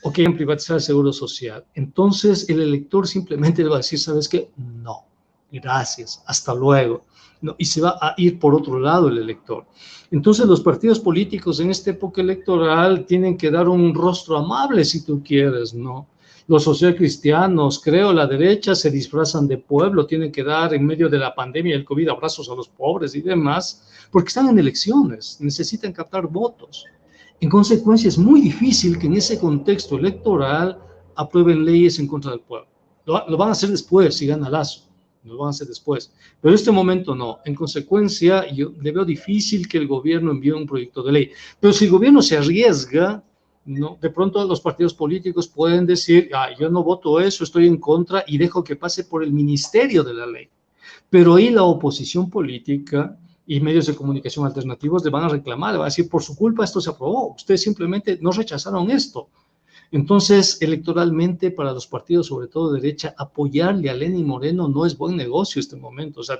O quieren privatizar el seguro social. Entonces el elector simplemente le va a decir, ¿sabes qué? No, gracias, hasta luego. No, y se va a ir por otro lado el elector. Entonces los partidos políticos en esta época electoral tienen que dar un rostro amable, si tú quieres, ¿no? Los socialcristianos, creo, la derecha se disfrazan de pueblo, tienen que dar en medio de la pandemia y el COVID abrazos a los pobres y demás, porque están en elecciones, necesitan captar votos. En consecuencia, es muy difícil que en ese contexto electoral aprueben leyes en contra del pueblo. Lo van a hacer después, si gana Lasso. Lo van a hacer después. Pero en este momento no. En consecuencia, yo le veo difícil que el gobierno envíe un proyecto de ley. Pero si el gobierno se arriesga, ¿no? De pronto los partidos políticos pueden decir, yo no voto eso, estoy en contra y dejo que pase por el ministerio de la ley. Pero ahí la oposición política y medios de comunicación alternativos le van a reclamar, le van a decir, por su culpa esto se aprobó, ustedes simplemente no rechazaron esto. Entonces, electoralmente, para los partidos, sobre todo de derecha, apoyarle a Lenín Moreno no es buen negocio en este momento. O sea,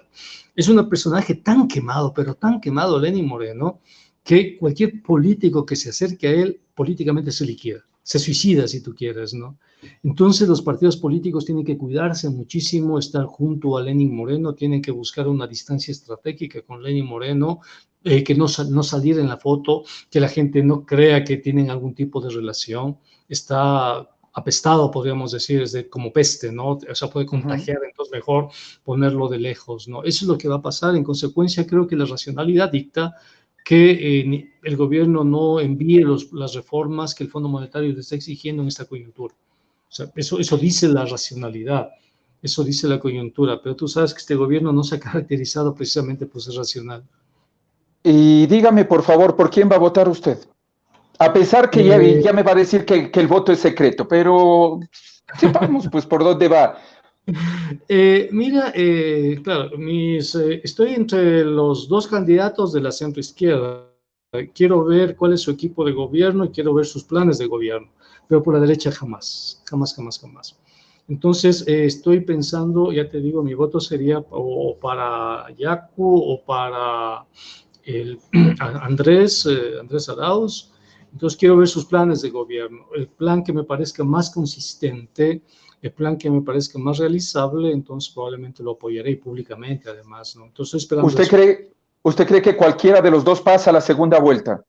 es un personaje tan quemado, pero tan quemado Lenín Moreno, que cualquier político que se acerque a él, políticamente se liquida, se suicida si tú quieres, ¿no? Entonces los partidos políticos tienen que cuidarse muchísimo, estar junto a Lenín Moreno, tienen que buscar una distancia estratégica con Lenín Moreno, que no salir en la foto, que la gente no crea que tienen algún tipo de relación, está apestado, podríamos decir, como peste, ¿no? O sea, puede contagiar, entonces mejor ponerlo de lejos, ¿no? Eso es lo que va a pasar. En consecuencia, creo que la racionalidad dicta que el gobierno no envíe las reformas que el Fondo Monetario le está exigiendo en esta coyuntura. O sea, eso dice la racionalidad, eso dice la coyuntura, pero tú sabes que este gobierno no se ha caracterizado precisamente por ser racional. Y dígame, por favor, ¿por quién va a votar usted? A pesar que ya me va a decir que el voto es secreto, pero sepamos pues por dónde va. Mira, claro, estoy entre los dos candidatos de la centroizquierda. Quiero ver cuál es su equipo de gobierno y quiero ver sus planes de gobierno, pero por la derecha jamás. Entonces, estoy pensando, ya te digo, mi voto sería o para Yacu o para Andrés Arauz. Entonces, quiero ver sus planes de gobierno. El plan que me parezca más consistente, el plan que me parezca más realizable, entonces probablemente lo apoyaré públicamente, además, ¿no? Entonces, estoy esperando. ¿Usted cree que cualquiera de los dos pasa a la segunda vuelta?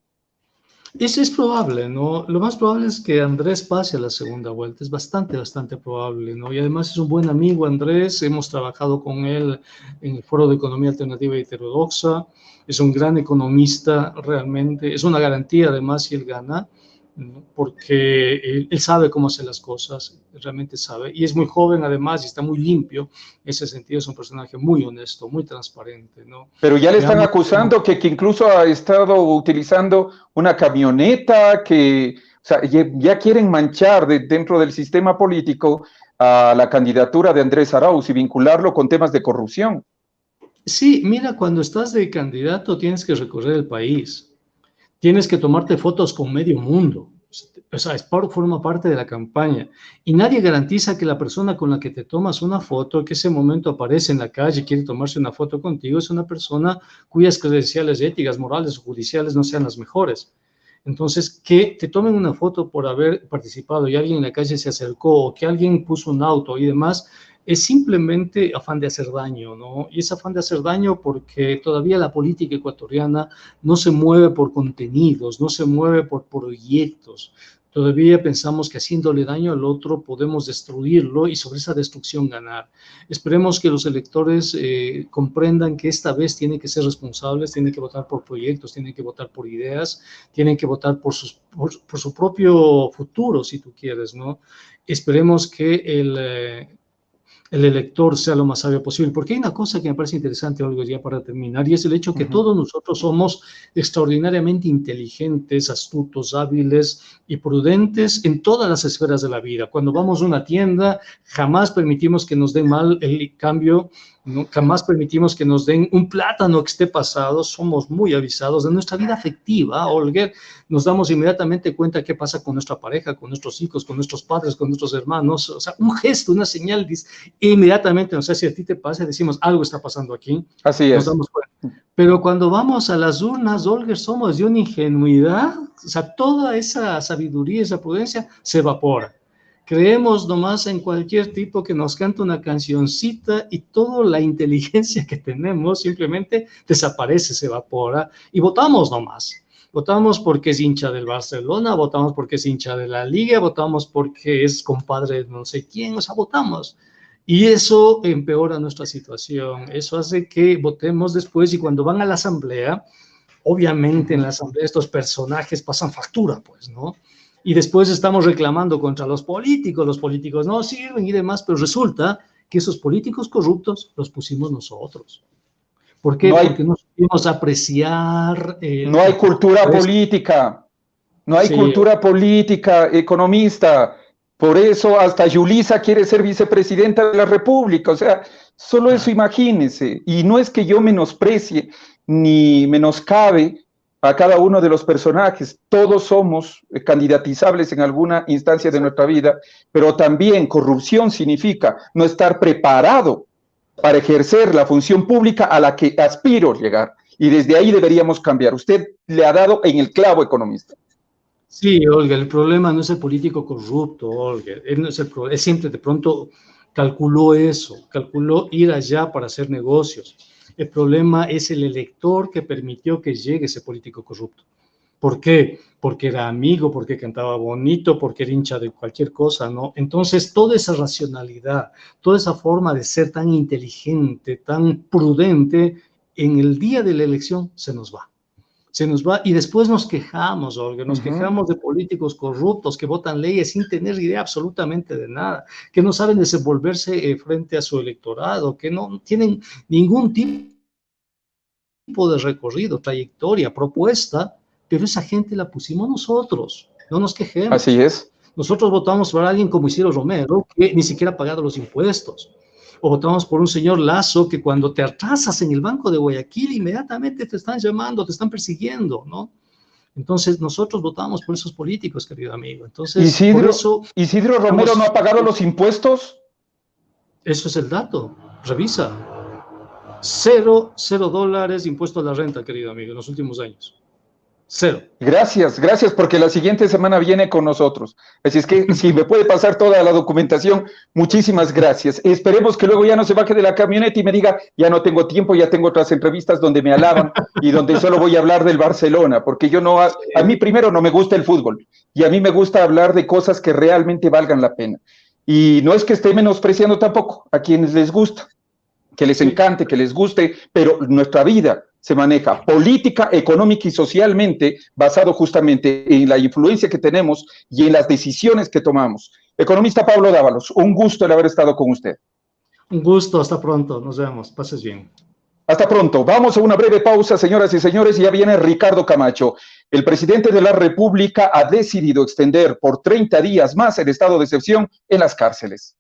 Eso es probable, ¿no? Lo más probable es que Andrés pase a la segunda vuelta, es bastante probable, ¿no? Y además es un buen amigo Andrés, hemos trabajado con él en el Foro de Economía Alternativa y Heterodoxa, es un gran economista realmente, es una garantía además si él gana, ¿no? Porque él sabe cómo hacer las cosas, realmente sabe, y es muy joven además y está muy limpio, en ese sentido es un personaje muy honesto, muy transparente, ¿no? Pero ya le están Veamos, acusando que incluso ha estado utilizando una camioneta, que o sea, ya quieren manchar dentro del sistema político a la candidatura de Andrés Arauz y vincularlo con temas de corrupción. Sí, mira, cuando estás de candidato tienes que recorrer el país. Tienes que tomarte fotos con medio mundo. O sea, forma parte de la campaña. Y nadie garantiza que la persona con la que te tomas una foto, que ese momento aparece en la calle y quiere tomarse una foto contigo, es una persona cuyas credenciales éticas, morales o judiciales no sean las mejores. Entonces, que te tomen una foto por haber participado y alguien en la calle se acercó o que alguien puso un auto y demás, es simplemente afán de hacer daño, ¿no? Y es afán de hacer daño porque todavía la política ecuatoriana no se mueve por contenidos, no se mueve por proyectos. Todavía pensamos que haciéndole daño al otro podemos destruirlo y sobre esa destrucción ganar. Esperemos que los electores comprendan que esta vez tienen que ser responsables, tienen que votar por proyectos, tienen que votar por ideas, tienen que votar por su propio futuro, si tú quieres, ¿no? Esperemos que el elector sea lo más sabio posible, porque hay una cosa que me parece interesante, Olga, ya para terminar, y es el hecho que todos nosotros somos extraordinariamente inteligentes, astutos, hábiles y prudentes en todas las esferas de la vida. Cuando vamos a una tienda, jamás permitimos que nos den mal el cambio, ¿no? Jamás permitimos que nos den un plátano que esté pasado, somos muy avisados. De nuestra vida afectiva, Olga, nos damos inmediatamente cuenta qué pasa con nuestra pareja, con nuestros hijos, con nuestros padres, con nuestros hermanos, o sea, un gesto, una señal, inmediatamente, no sé si a ti te pasa, decimos, algo está pasando aquí. Así es. Nos damos cuenta. Pero cuando vamos a las urnas, Olga, somos de una ingenuidad, o sea, toda esa sabiduría, esa prudencia se evapora. Creemos nomás en cualquier tipo que nos canta una cancioncita y toda la inteligencia que tenemos simplemente desaparece, se evapora y votamos nomás. Votamos porque es hincha del Barcelona, votamos porque es hincha de la Liga, votamos porque es compadre de no sé quién, o sea, votamos. Y eso empeora nuestra situación, eso hace que votemos después y cuando van a la asamblea, obviamente en la asamblea estos personajes pasan factura, pues, ¿no? Y después estamos reclamando contra los políticos no sirven y demás, pero resulta que esos políticos corruptos los pusimos nosotros. ¿Por qué? Porque no supimos apreciar... no hay cultura política, no hay cultura política, economista. Por eso hasta Yulisa quiere ser vicepresidenta de la República, o sea, solo eso imagínense. Y no es que yo menosprecie ni menoscabe a cada uno de los personajes, todos somos candidatizables en alguna instancia de nuestra vida, pero también corrupción significa no estar preparado para ejercer la función pública a la que aspiro llegar, y desde ahí deberíamos cambiar. Usted le ha dado en el clavo, economista. Sí, Olga, el problema no es el político corrupto, Olga, él siempre de pronto calculó eso, calculó ir allá para hacer negocios. El problema es el elector que permitió que llegue ese político corrupto. ¿Por qué? Porque era amigo, porque cantaba bonito, porque era hincha de cualquier cosa, ¿no? Entonces, toda esa racionalidad, toda esa forma de ser tan inteligente, tan prudente, en el día de la elección se nos va. Se nos va y después nos quejamos, Olga, nos quejamos de políticos corruptos que votan leyes sin tener idea absolutamente de nada, que no saben desenvolverse frente a su electorado, que no tienen ningún tipo de recorrido, trayectoria, propuesta, pero esa gente la pusimos nosotros, no nos quejemos. Así es. Nosotros votamos por alguien como Isidro Romero, que ni siquiera ha pagado los impuestos. O votamos por un señor Lazo que cuando te atrasas en el Banco de Guayaquil inmediatamente te están llamando, te están persiguiendo, ¿no? Entonces nosotros votamos por esos políticos, querido amigo. Entonces, ¿Isidro Romero no ha pagado los impuestos? Eso es el dato, revisa. $0 impuesto a la renta, querido amigo, en los últimos años. Cero. Gracias, gracias, porque la siguiente semana viene con nosotros. Así es que si me puede pasar toda la documentación, muchísimas gracias. Esperemos que luego ya no se baje de la camioneta y me diga, ya no tengo tiempo, ya tengo otras entrevistas donde me alaban y donde solo voy a hablar del Barcelona, porque yo no, a mí primero no me gusta el fútbol y a mí me gusta hablar de cosas que realmente valgan la pena. Y no es que esté menospreciando tampoco a quienes les gusta, que les encante, que les guste, pero nuestra vida se maneja política, económica y socialmente basado justamente en la influencia que tenemos y en las decisiones que tomamos. Economista Pablo Dávalos, un gusto el haber estado con usted. Un gusto, hasta pronto, nos vemos, pases bien. Hasta pronto. Vamos a una breve pausa, señoras y señores, y ya viene Ricardo Camacho. El presidente de la República ha decidido extender por 30 días más el estado de excepción en las cárceles.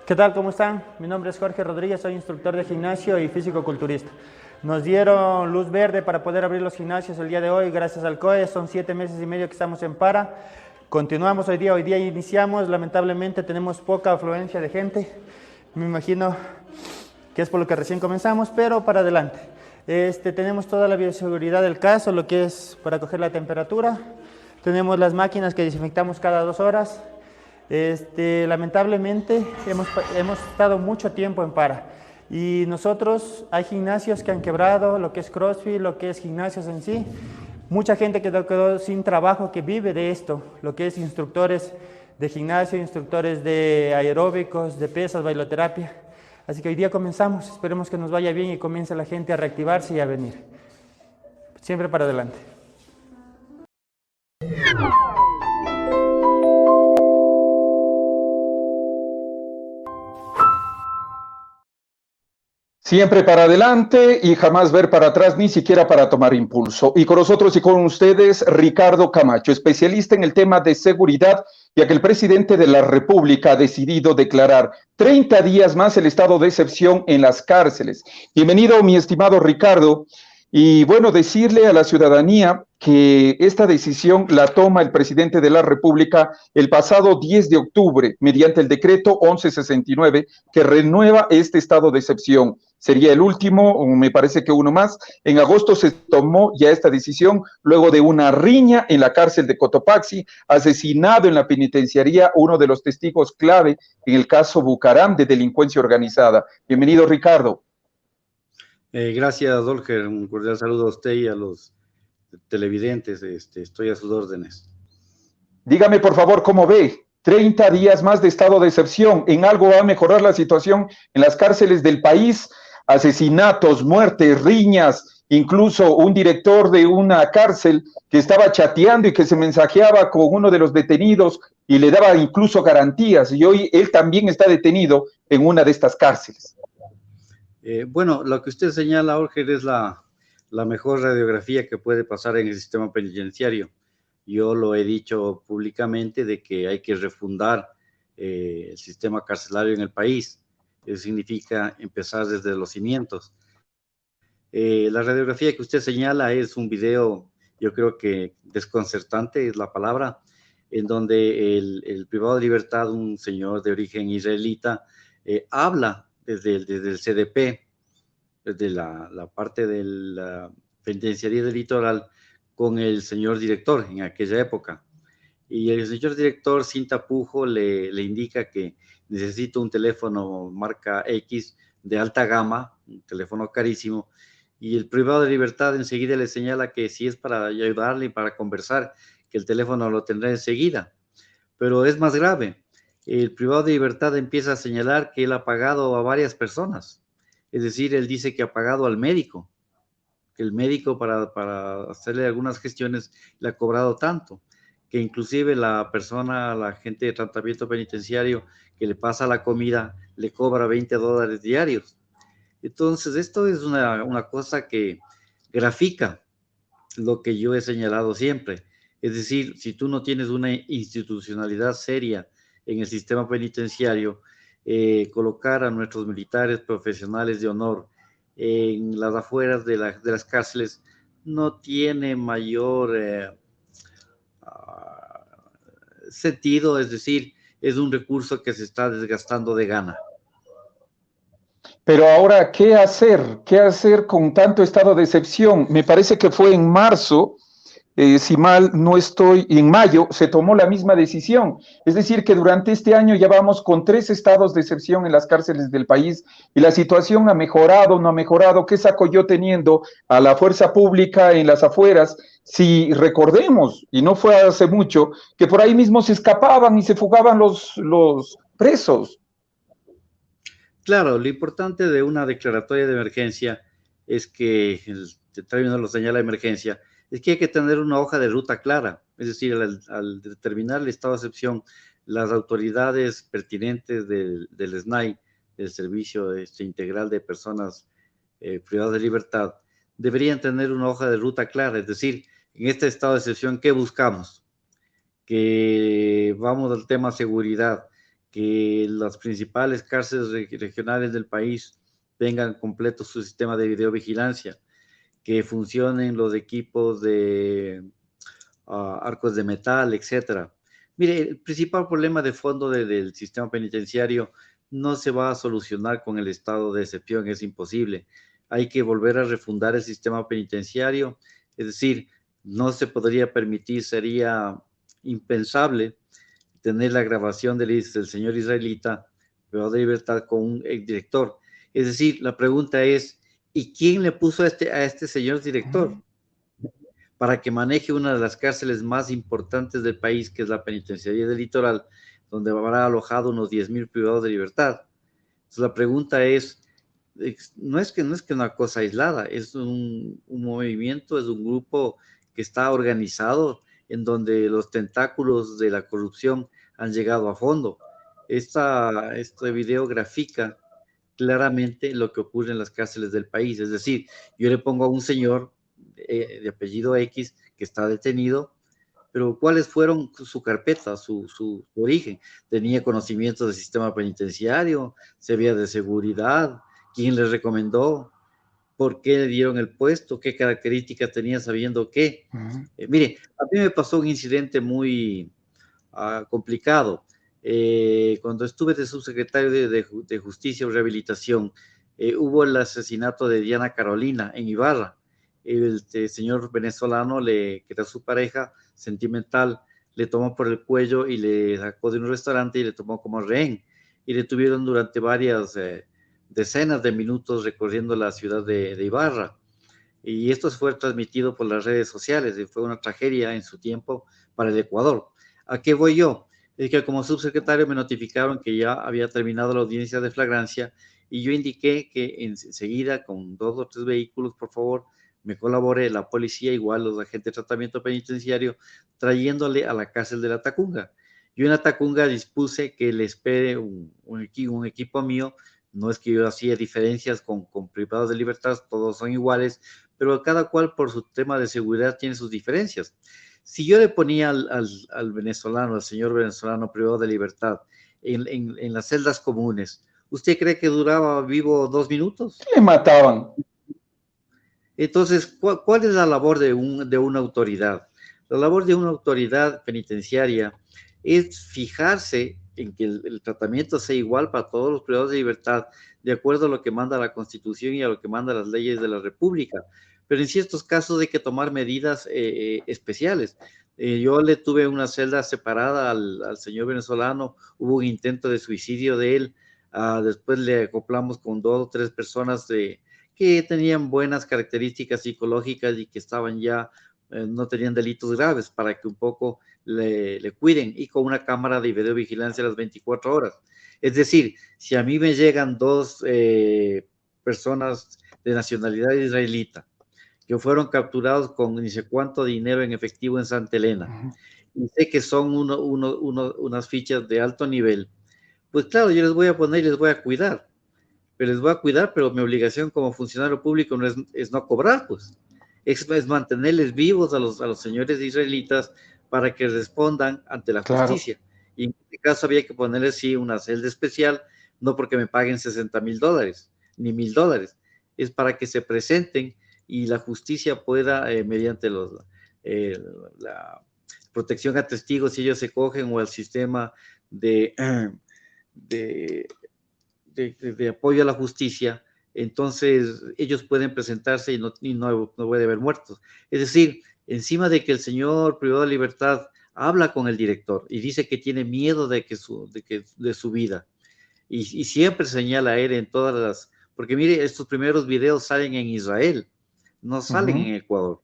¿Qué tal? ¿Cómo están? Mi nombre es Jorge Rodríguez, soy instructor de gimnasio y físico-culturista. Nos dieron luz verde para poder abrir los gimnasios el día de hoy, gracias al COE. Son 7 meses y medio que estamos en para. Continuamos hoy día iniciamos. Lamentablemente tenemos poca afluencia de gente. Me imagino que es por lo que recién comenzamos, pero para adelante. Tenemos toda la bioseguridad del caso, lo que es para coger la temperatura. Tenemos las máquinas que desinfectamos cada 2 horas. Lamentablemente hemos estado mucho tiempo en para y nosotros hay gimnasios que han quebrado, lo que es CrossFit, lo que es gimnasios en sí, mucha gente que quedó sin trabajo que vive de esto, lo que es instructores de gimnasio, instructores de aeróbicos, de pesas, bailoterapia. Así que hoy día comenzamos, esperemos que nos vaya bien y comience la gente a reactivarse y a venir, siempre para adelante. Siempre para adelante y jamás ver para atrás, ni siquiera para tomar impulso. Y con nosotros y con ustedes, Ricardo Camacho, especialista en el tema de seguridad, ya que el presidente de la República ha decidido declarar 30 días más el estado de excepción en las cárceles. Bienvenido, mi estimado Ricardo. Y bueno, decirle a la ciudadanía que esta decisión la toma el presidente de la República el pasado 10 de octubre, mediante el decreto 1169, que renueva este estado de excepción. Sería el último, o me parece que uno más. En agosto se tomó ya esta decisión, luego de una riña en la cárcel de Cotopaxi, asesinado en la penitenciaría uno de los testigos clave en el caso Bucaram de delincuencia organizada. Bienvenido, Ricardo. Gracias, Dolger. Un cordial saludo a usted y a los televidentes. Estoy a sus órdenes. Dígame, por favor, ¿cómo ve? 30 días más de estado de excepción. ¿En algo va a mejorar la situación en las cárceles del país? Asesinatos, muertes, riñas, incluso un director de una cárcel que estaba chateando y que se mensajeaba con uno de los detenidos y le daba incluso garantías. Y hoy él también está detenido en una de estas cárceles. Bueno, lo que usted señala, Jorge, es la mejor radiografía que puede pasar en el sistema penitenciario. Yo lo he dicho públicamente de que hay que refundar el sistema carcelario en el país. Eso significa empezar desde los cimientos. La radiografía que usted señala es un video, yo creo que desconcertante es la palabra, en donde el privado de libertad, un señor de origen israelita, habla desde el CDP, desde la parte de la penitenciaría del litoral, con el señor director en aquella época. Y el señor director, sin tapujo, le indica que necesita un teléfono marca X de alta gama, un teléfono carísimo, y el privado de libertad enseguida le señala que si es para ayudarle y para conversar, que el teléfono lo tendrá enseguida. Pero es más grave, el privado de libertad empieza a señalar que él ha pagado a varias personas, es decir, él dice que ha pagado al médico, que el médico para hacerle algunas gestiones le ha cobrado tanto, que inclusive la persona, la gente de tratamiento penitenciario que le pasa la comida, le cobra $20 diarios. Entonces, esto es una cosa que grafica lo que yo he señalado siempre. Es decir, si tú no tienes una institucionalidad seria en el sistema penitenciario, colocar a nuestros militares profesionales de honor en las afueras de las cárceles no tiene mayor sentido, es decir, es un recurso que se está desgastando de gana. Pero ahora, ¿qué hacer? ¿Qué hacer con tanto estado de excepción? Me parece que fue en marzo, si mal no estoy, en mayo se tomó la misma decisión. Es decir, que durante este año ya vamos con 3 estados de excepción en las cárceles del país y la situación ha mejorado, no ha mejorado. ¿Qué saco yo teniendo a la fuerza pública en las afueras? Si recordemos, y no fue hace mucho, que por ahí mismo se escapaban y se fugaban los presos. Claro, lo importante de una declaratoria de emergencia es que, el término lo señala emergencia, es que hay que tener una hoja de ruta clara. Es decir, al determinar el estado de excepción, las autoridades pertinentes del SNAI, del Servicio Integral de Personas Privadas de Libertad, deberían tener una hoja de ruta clara. Es decir, en este estado de excepción, ¿qué buscamos? Que vamos al tema seguridad, que las principales cárceles regionales del país tengan completo su sistema de videovigilancia, que funcionen los equipos de arcos de metal, etcétera. Mire, el principal problema de fondo del sistema penitenciario no se va a solucionar con el estado de excepción, es imposible. Hay que volver a refundar el sistema penitenciario, es decir, no se podría permitir, sería impensable tener la grabación del señor israelita, privado de libertad, con un exdirector. Es decir, la pregunta es, ¿y quién le puso a este señor director para que maneje una de las cárceles más importantes del país, que es la penitenciaría del Litoral, donde habrá alojado unos 10,000 privados de libertad? Entonces, la pregunta es, no es que una cosa aislada, es un movimiento, es un grupo que está organizado, en donde los tentáculos de la corrupción han llegado a fondo. Este video grafica claramente lo que ocurre en las cárceles del país. Es decir, yo le pongo a un señor de apellido X que está detenido, pero ¿cuáles fueron su carpeta, su origen? ¿Tenía conocimientos del sistema penitenciario? ¿Sabía de seguridad? ¿Quién le recomendó? ¿Por qué le dieron el puesto? ¿Qué características tenía sabiendo qué? Mire, a mí me pasó un incidente muy complicado. Cuando estuve de subsecretario de Justicia y Rehabilitación, hubo el asesinato de Diana Carolina en Ibarra. El señor venezolano, que era su pareja sentimental, le tomó por el cuello y le sacó de un restaurante y le tomó como rehén. Y le tuvieron durante varias decenas de minutos recorriendo la ciudad de Ibarra. Y esto fue transmitido por las redes sociales y fue una tragedia en su tiempo para el Ecuador. ¿A qué voy yo? Es que como subsecretario me notificaron que ya había terminado la audiencia de flagrancia y yo indiqué que enseguida con 2 o 3 vehículos, por favor, me colabore la policía, igual los agentes de tratamiento penitenciario, trayéndole a la cárcel de la Tacunga. Yo en la Tacunga dispuse que le espere un equipo mío. No es que yo hacía diferencias con privados de libertad, todos son iguales, pero cada cual por su tema de seguridad tiene sus diferencias. Si yo le ponía al venezolano, al señor venezolano privado de libertad, en las celdas comunes, ¿usted cree que duraba vivo 2 minutos? Le mataban. Entonces, ¿cuál es la labor de una autoridad? La labor de una autoridad penitenciaria es fijarse en que el tratamiento sea igual para todos los privados de libertad, de acuerdo a lo que manda la Constitución y a lo que mandan las leyes de la República. Pero en ciertos casos hay que tomar medidas especiales. Yo le tuve una celda separada al señor venezolano, hubo un intento de suicidio de él, después le acoplamos con 2 o 3 personas que tenían buenas características psicológicas y que estaban ya, no tenían delitos graves, para que un poco le cuiden, y con una cámara de videovigilancia a las 24 horas. Es decir, si a mí me llegan dos personas de nacionalidad israelita que fueron capturados con ni sé cuánto dinero en efectivo en Santa Elena, y sé que son unas fichas de alto nivel, pues claro, yo les voy a poner y les voy a cuidar, pero mi obligación como funcionario público no es no cobrar, pues, es mantenerles vivos a los señores israelitas para que respondan ante la justicia. Y en este caso había que ponerles, sí, una celda especial, no porque me paguen $60,000 ni $1,000, es para que se presenten y la justicia pueda, mediante la protección a testigos, si ellos se cogen, o el sistema de apoyo a la justicia, entonces ellos pueden presentarse y no puede haber muertos. Es decir, encima de que el señor privado de libertad habla con el director y dice que tiene miedo de su vida, y siempre señala a él en todas las, porque mire, estos primeros videos salen en Israel, no salen en Ecuador.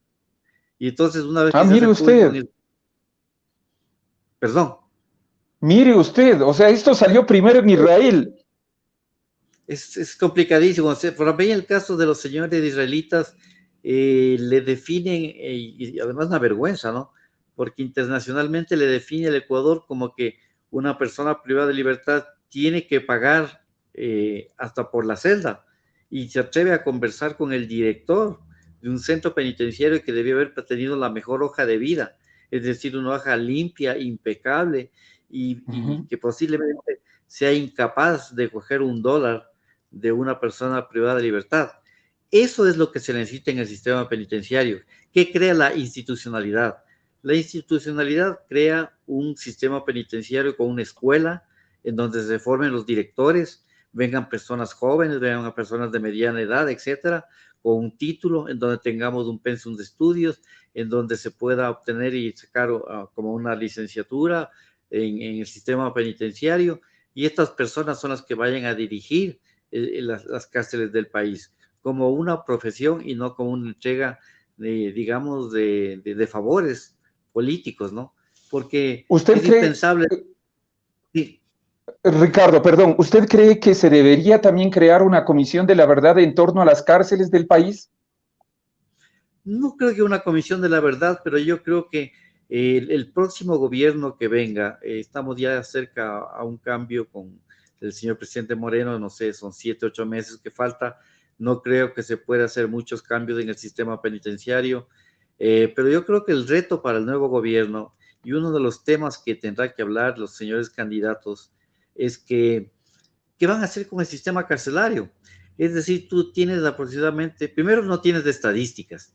Y entonces una vez que mire usted. Perdón. Mire usted, o sea, esto salió primero en Israel. Es complicadísimo. Por mí, el caso de los señores israelitas le definen, y además una vergüenza, ¿no? Porque internacionalmente le define el Ecuador como que una persona privada de libertad tiene que pagar hasta por la celda, y se atreve a conversar con el director de un centro penitenciario que debió haber tenido la mejor hoja de vida, es decir, una hoja limpia, impecable, y que posiblemente sea incapaz de coger $1 de una persona privada de libertad. Eso es lo que se necesita en el sistema penitenciario, que crea la institucionalidad. La institucionalidad crea un sistema penitenciario con una escuela en donde se formen los directores, vengan personas jóvenes, vengan personas de mediana edad, etcétera, con un título, en donde tengamos un pensum de estudios, en donde se pueda obtener y sacar como una licenciatura en el sistema penitenciario, y estas personas son las que vayan a dirigir las cárceles del país, como una profesión y no como una entrega, digamos, de favores políticos, ¿no? Porque ¿Usted es indispensable. Sí. Ricardo, perdón, ¿usted cree que se debería también crear una comisión de la verdad en torno a las cárceles del país? No creo que una comisión de la verdad, pero yo creo que el próximo gobierno que venga, estamos ya cerca a un cambio con el señor presidente Moreno, no sé, son 7, 8 meses que falta. No creo que se pueda hacer muchos cambios en el sistema penitenciario, pero yo creo que el reto para el nuevo gobierno, y uno de los temas que tendrá que hablar los señores candidatos, es que ¿qué van a hacer con el sistema carcelario? Es decir, tú tienes aproximadamente, primero no tienes de estadísticas.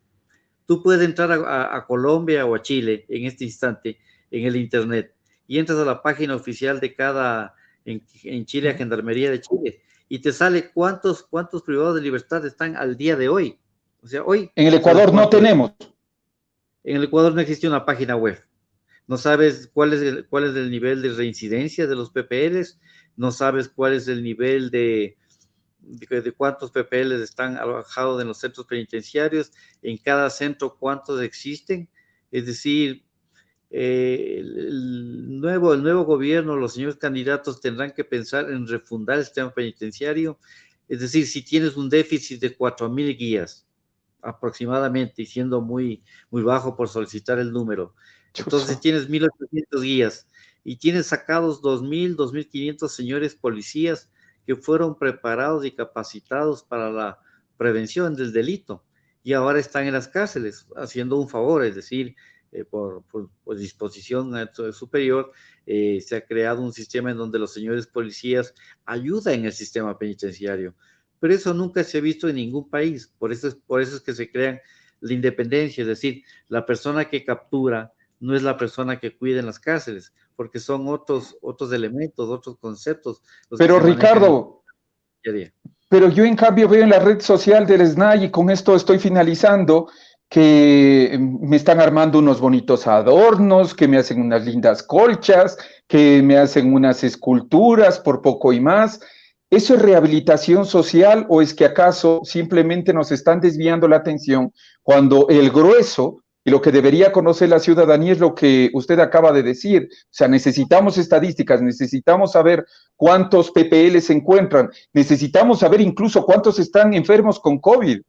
Tú puedes entrar a Colombia o a Chile en este instante en el internet, y entras a la página oficial de en Chile, a Gendarmería de Chile, y te sale cuántos privados de libertad están al día de hoy. O sea, hoy. En el Ecuador no tenemos. En el Ecuador no existe una página web. No sabes cuál es el nivel de reincidencia de los PPLs, no sabes cuál es el nivel de cuántos PPLs están alojados en los centros penitenciarios, en cada centro cuántos existen. Es decir, el nuevo gobierno, los señores candidatos tendrán que pensar en refundar el sistema penitenciario. Es decir, si tienes un déficit de 4,000 guías aproximadamente, y siendo muy, muy bajo por solicitar el número, entonces tienes 1,800 guías y tienes sacados 2,000, 2,500 señores policías que fueron preparados y capacitados para la prevención del delito, y ahora están en las cárceles haciendo un favor. Es decir, por disposición superior, se ha creado un sistema en donde los señores policías ayudan en el sistema penitenciario, pero eso nunca se ha visto en ningún país. Por eso es que se crean la independencia, es decir, la persona que captura no es la persona que cuida en las cárceles, porque son otros elementos, otros conceptos. Pero Ricardo, pero yo en cambio veo en la red social del SNAI, y con esto estoy finalizando, que me están armando unos bonitos adornos, que me hacen unas lindas colchas, que me hacen unas esculturas por poco y más. ¿Eso es rehabilitación social o es que acaso simplemente nos están desviando la atención cuando el grueso y lo que debería conocer la ciudadanía es lo que usted acaba de decir? O sea, necesitamos estadísticas, necesitamos saber cuántos PPL se encuentran, necesitamos saber incluso cuántos están enfermos con COVID.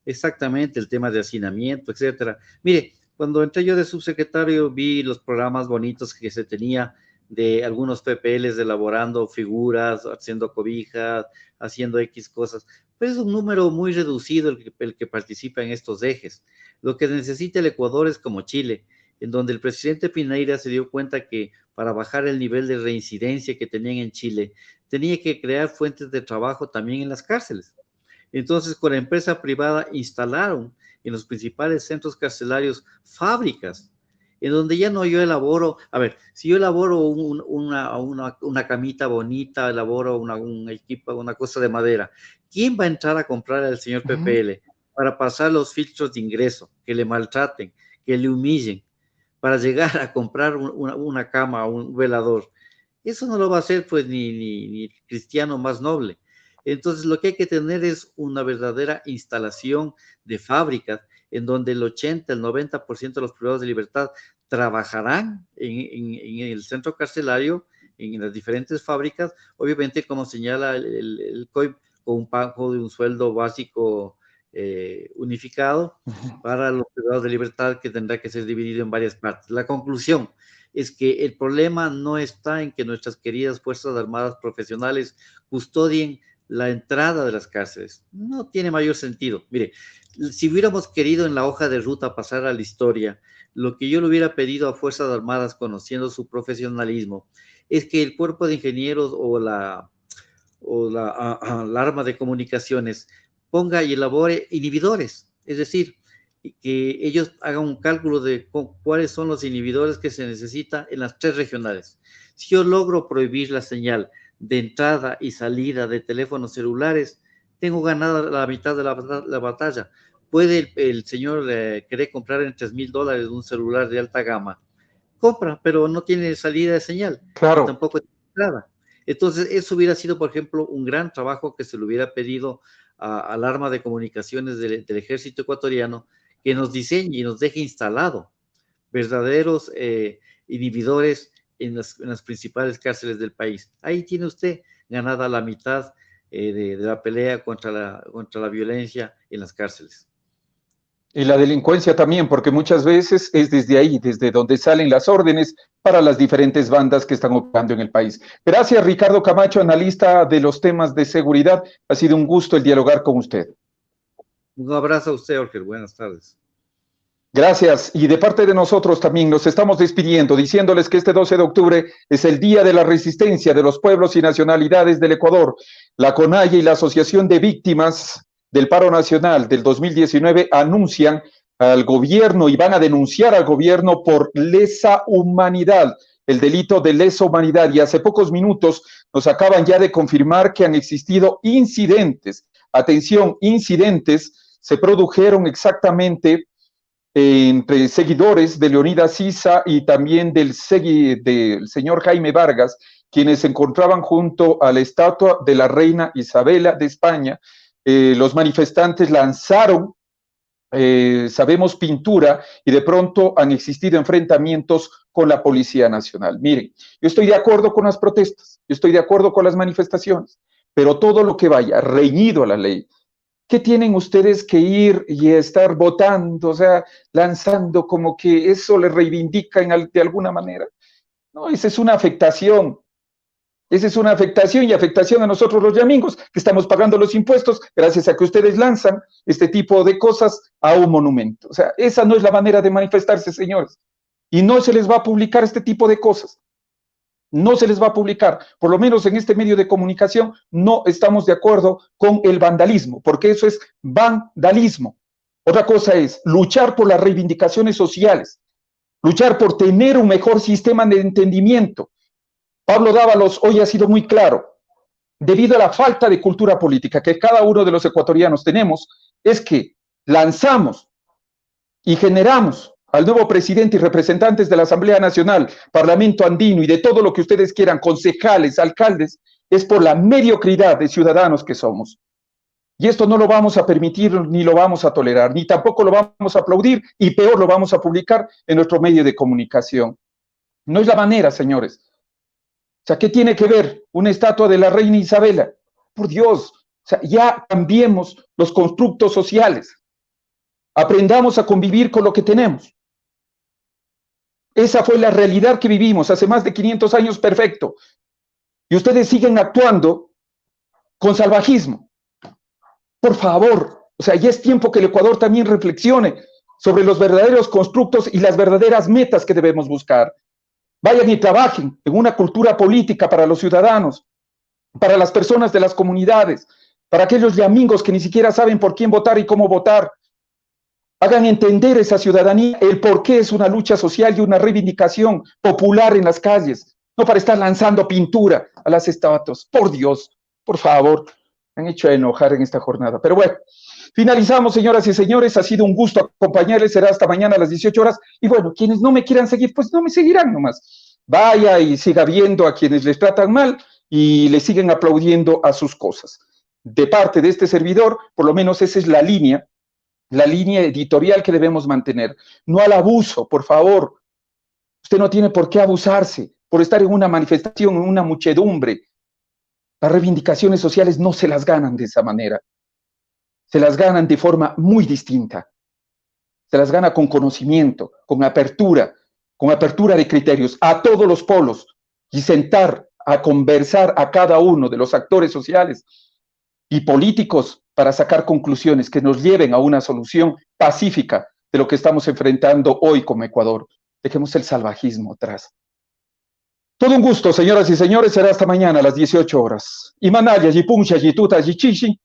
Exactamente, el tema de hacinamiento, etcétera. Mire, cuando entré yo de subsecretario vi los programas bonitos que se tenía de algunos PPLs elaborando figuras, haciendo cobijas, haciendo X cosas, pero es un número muy reducido el que participa en estos ejes. Lo que necesita el Ecuador es como Chile, en donde el presidente Piñera se dio cuenta que para bajar el nivel de reincidencia que tenían en Chile, tenía que crear fuentes de trabajo también en las cárceles. Entonces, con la empresa privada instalaron en los principales centros carcelarios fábricas, en donde ya no yo elaboro, a ver, si yo elaboro una camita bonita, elaboro un equipo, una cosa de madera, ¿quién va a entrar a comprar al señor PPL para pasar los filtros de ingreso, que le maltraten, que le humillen, para llegar a comprar una cama, un velador? Eso no lo va a hacer pues ni el cristiano más noble. Entonces, lo que hay que tener es una verdadera instalación de fábricas en donde el 80, el 90% de los privados de libertad trabajarán en el centro carcelario, en las diferentes fábricas, obviamente, como señala el COIP, con un pago de un sueldo básico unificado para los privados de libertad, que tendrá que ser dividido en varias partes. La conclusión es que el problema no está en que nuestras queridas Fuerzas Armadas profesionales custodien la entrada de las cárceles. No tiene mayor sentido. Mire, si hubiéramos querido en la hoja de ruta pasar a la historia, lo que yo le hubiera pedido a Fuerzas Armadas, conociendo su profesionalismo, es que el cuerpo de ingenieros o la arma de comunicaciones ponga y elabore inhibidores, es decir, que ellos hagan un cálculo de cuáles son los inhibidores que se necesita en las 3 regionales. Si yo logro prohibir la señal de entrada y salida de teléfonos celulares, tengo ganada la mitad de la batalla. Puede el señor querer comprar en $3,000 un celular de alta gama, compra, pero no tiene salida de señal, claro, tampoco tiene entrada. Entonces, eso hubiera sido, por ejemplo, un gran trabajo que se le hubiera pedido al arma de comunicaciones del ejército ecuatoriano, que nos diseñe y nos deje instalado verdaderos inhibidores en las principales cárceles del país. Ahí tiene usted ganada la mitad de la pelea contra la violencia en las cárceles. Y la delincuencia también, porque muchas veces es desde ahí, desde donde salen las órdenes para las diferentes bandas que están operando en el país. Gracias, Ricardo Camacho, analista de los temas de seguridad. Ha sido un gusto el dialogar con usted. Un abrazo a usted, Jorge. Buenas tardes. Gracias, y de parte de nosotros también nos estamos despidiendo, diciéndoles que este 12 de octubre es el Día de la Resistencia de los Pueblos y Nacionalidades del Ecuador. La CONAIE y la Asociación de Víctimas del Paro Nacional del 2019 anuncian al gobierno y van a denunciar al gobierno por lesa humanidad, el delito de lesa humanidad, y hace pocos minutos nos acaban ya de confirmar que han existido incidentes. Atención, incidentes se produjeron exactamente entre seguidores de Leonidas Sisa y también del señor Jaime Vargas, quienes se encontraban junto a la estatua de la reina Isabela de España. Los manifestantes lanzaron, sabemos, pintura, y de pronto han existido enfrentamientos con la Policía Nacional. Miren, yo estoy de acuerdo con las protestas, yo estoy de acuerdo con las manifestaciones, pero todo lo que vaya reñido a la ley, ¿qué tienen ustedes que ir y estar votando, o sea, lanzando como que eso les reivindica de alguna manera? No, esa es una afectación. Esa es una afectación, y afectación a nosotros los yamingos, que estamos pagando los impuestos gracias a que ustedes lanzan este tipo de cosas a un monumento. O sea, esa no es la manera de manifestarse, señores. Y no se les va a publicar este tipo de cosas. No se les va a publicar, por lo menos en este medio de comunicación. No estamos de acuerdo con el vandalismo, porque eso es vandalismo. Otra cosa es luchar por las reivindicaciones sociales, luchar por tener un mejor sistema de entendimiento. Pablo Dávalos hoy ha sido muy claro, debido a la falta de cultura política que cada uno de los ecuatorianos tenemos, es que lanzamos y generamos al nuevo presidente y representantes de la Asamblea Nacional, Parlamento Andino y de todo lo que ustedes quieran, concejales, alcaldes, es por la mediocridad de ciudadanos que somos. Y esto no lo vamos a permitir, ni lo vamos a tolerar, ni tampoco lo vamos a aplaudir, y peor lo vamos a publicar en nuestro medio de comunicación. No es la manera, señores. O sea, ¿qué tiene que ver una estatua de la reina Isabela? Por Dios, o sea, ya cambiemos los constructos sociales. Aprendamos a convivir con lo que tenemos. Esa fue la realidad que vivimos hace más de 500 años, perfecto. Y ustedes siguen actuando con salvajismo. Por favor, o sea, ya es tiempo que el Ecuador también reflexione sobre los verdaderos constructos y las verdaderas metas que debemos buscar. Vayan y trabajen en una cultura política para los ciudadanos, para las personas de las comunidades, para aquellos yamingos que ni siquiera saben por quién votar y cómo votar. Hagan entender a esa ciudadanía el por qué es una lucha social y una reivindicación popular en las calles, no para estar lanzando pintura a las estatuas. Por Dios, por favor, me han hecho enojar en esta jornada. Pero bueno, finalizamos, señoras y señores. Ha sido un gusto acompañarles. Será hasta mañana a las 18 horas. Y bueno, quienes no me quieran seguir, pues no me seguirán nomás. Vaya y siga viendo a quienes les tratan mal y le siguen aplaudiendo a sus cosas. De parte de este servidor, por lo menos esa es la línea editorial que debemos mantener. No al abuso, por favor. Usted no tiene por qué abusarse por estar en una manifestación, en una muchedumbre. Las reivindicaciones sociales no se las ganan de esa manera. Se las ganan de forma muy distinta. Se las gana con conocimiento, con apertura de criterios a todos los polos y sentar a conversar a cada uno de los actores sociales y políticos para sacar conclusiones que nos lleven a una solución pacífica de lo que estamos enfrentando hoy como Ecuador. Dejemos el salvajismo atrás. Todo un gusto, señoras y señores. Será hasta mañana a las 18 horas. Imanaya, Yipuncha, Yituta, Yichichi,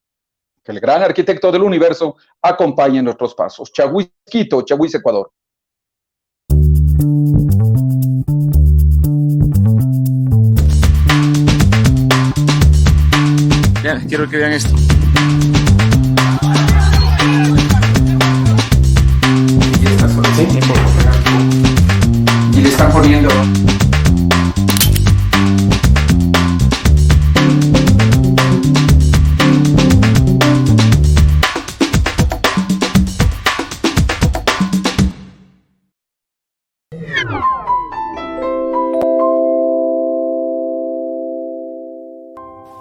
que el gran arquitecto del universo acompañe nuestros pasos. Chaguís, Quito, Chaguís, Ecuador. Ya, quiero que vean esto. Y le están poniendo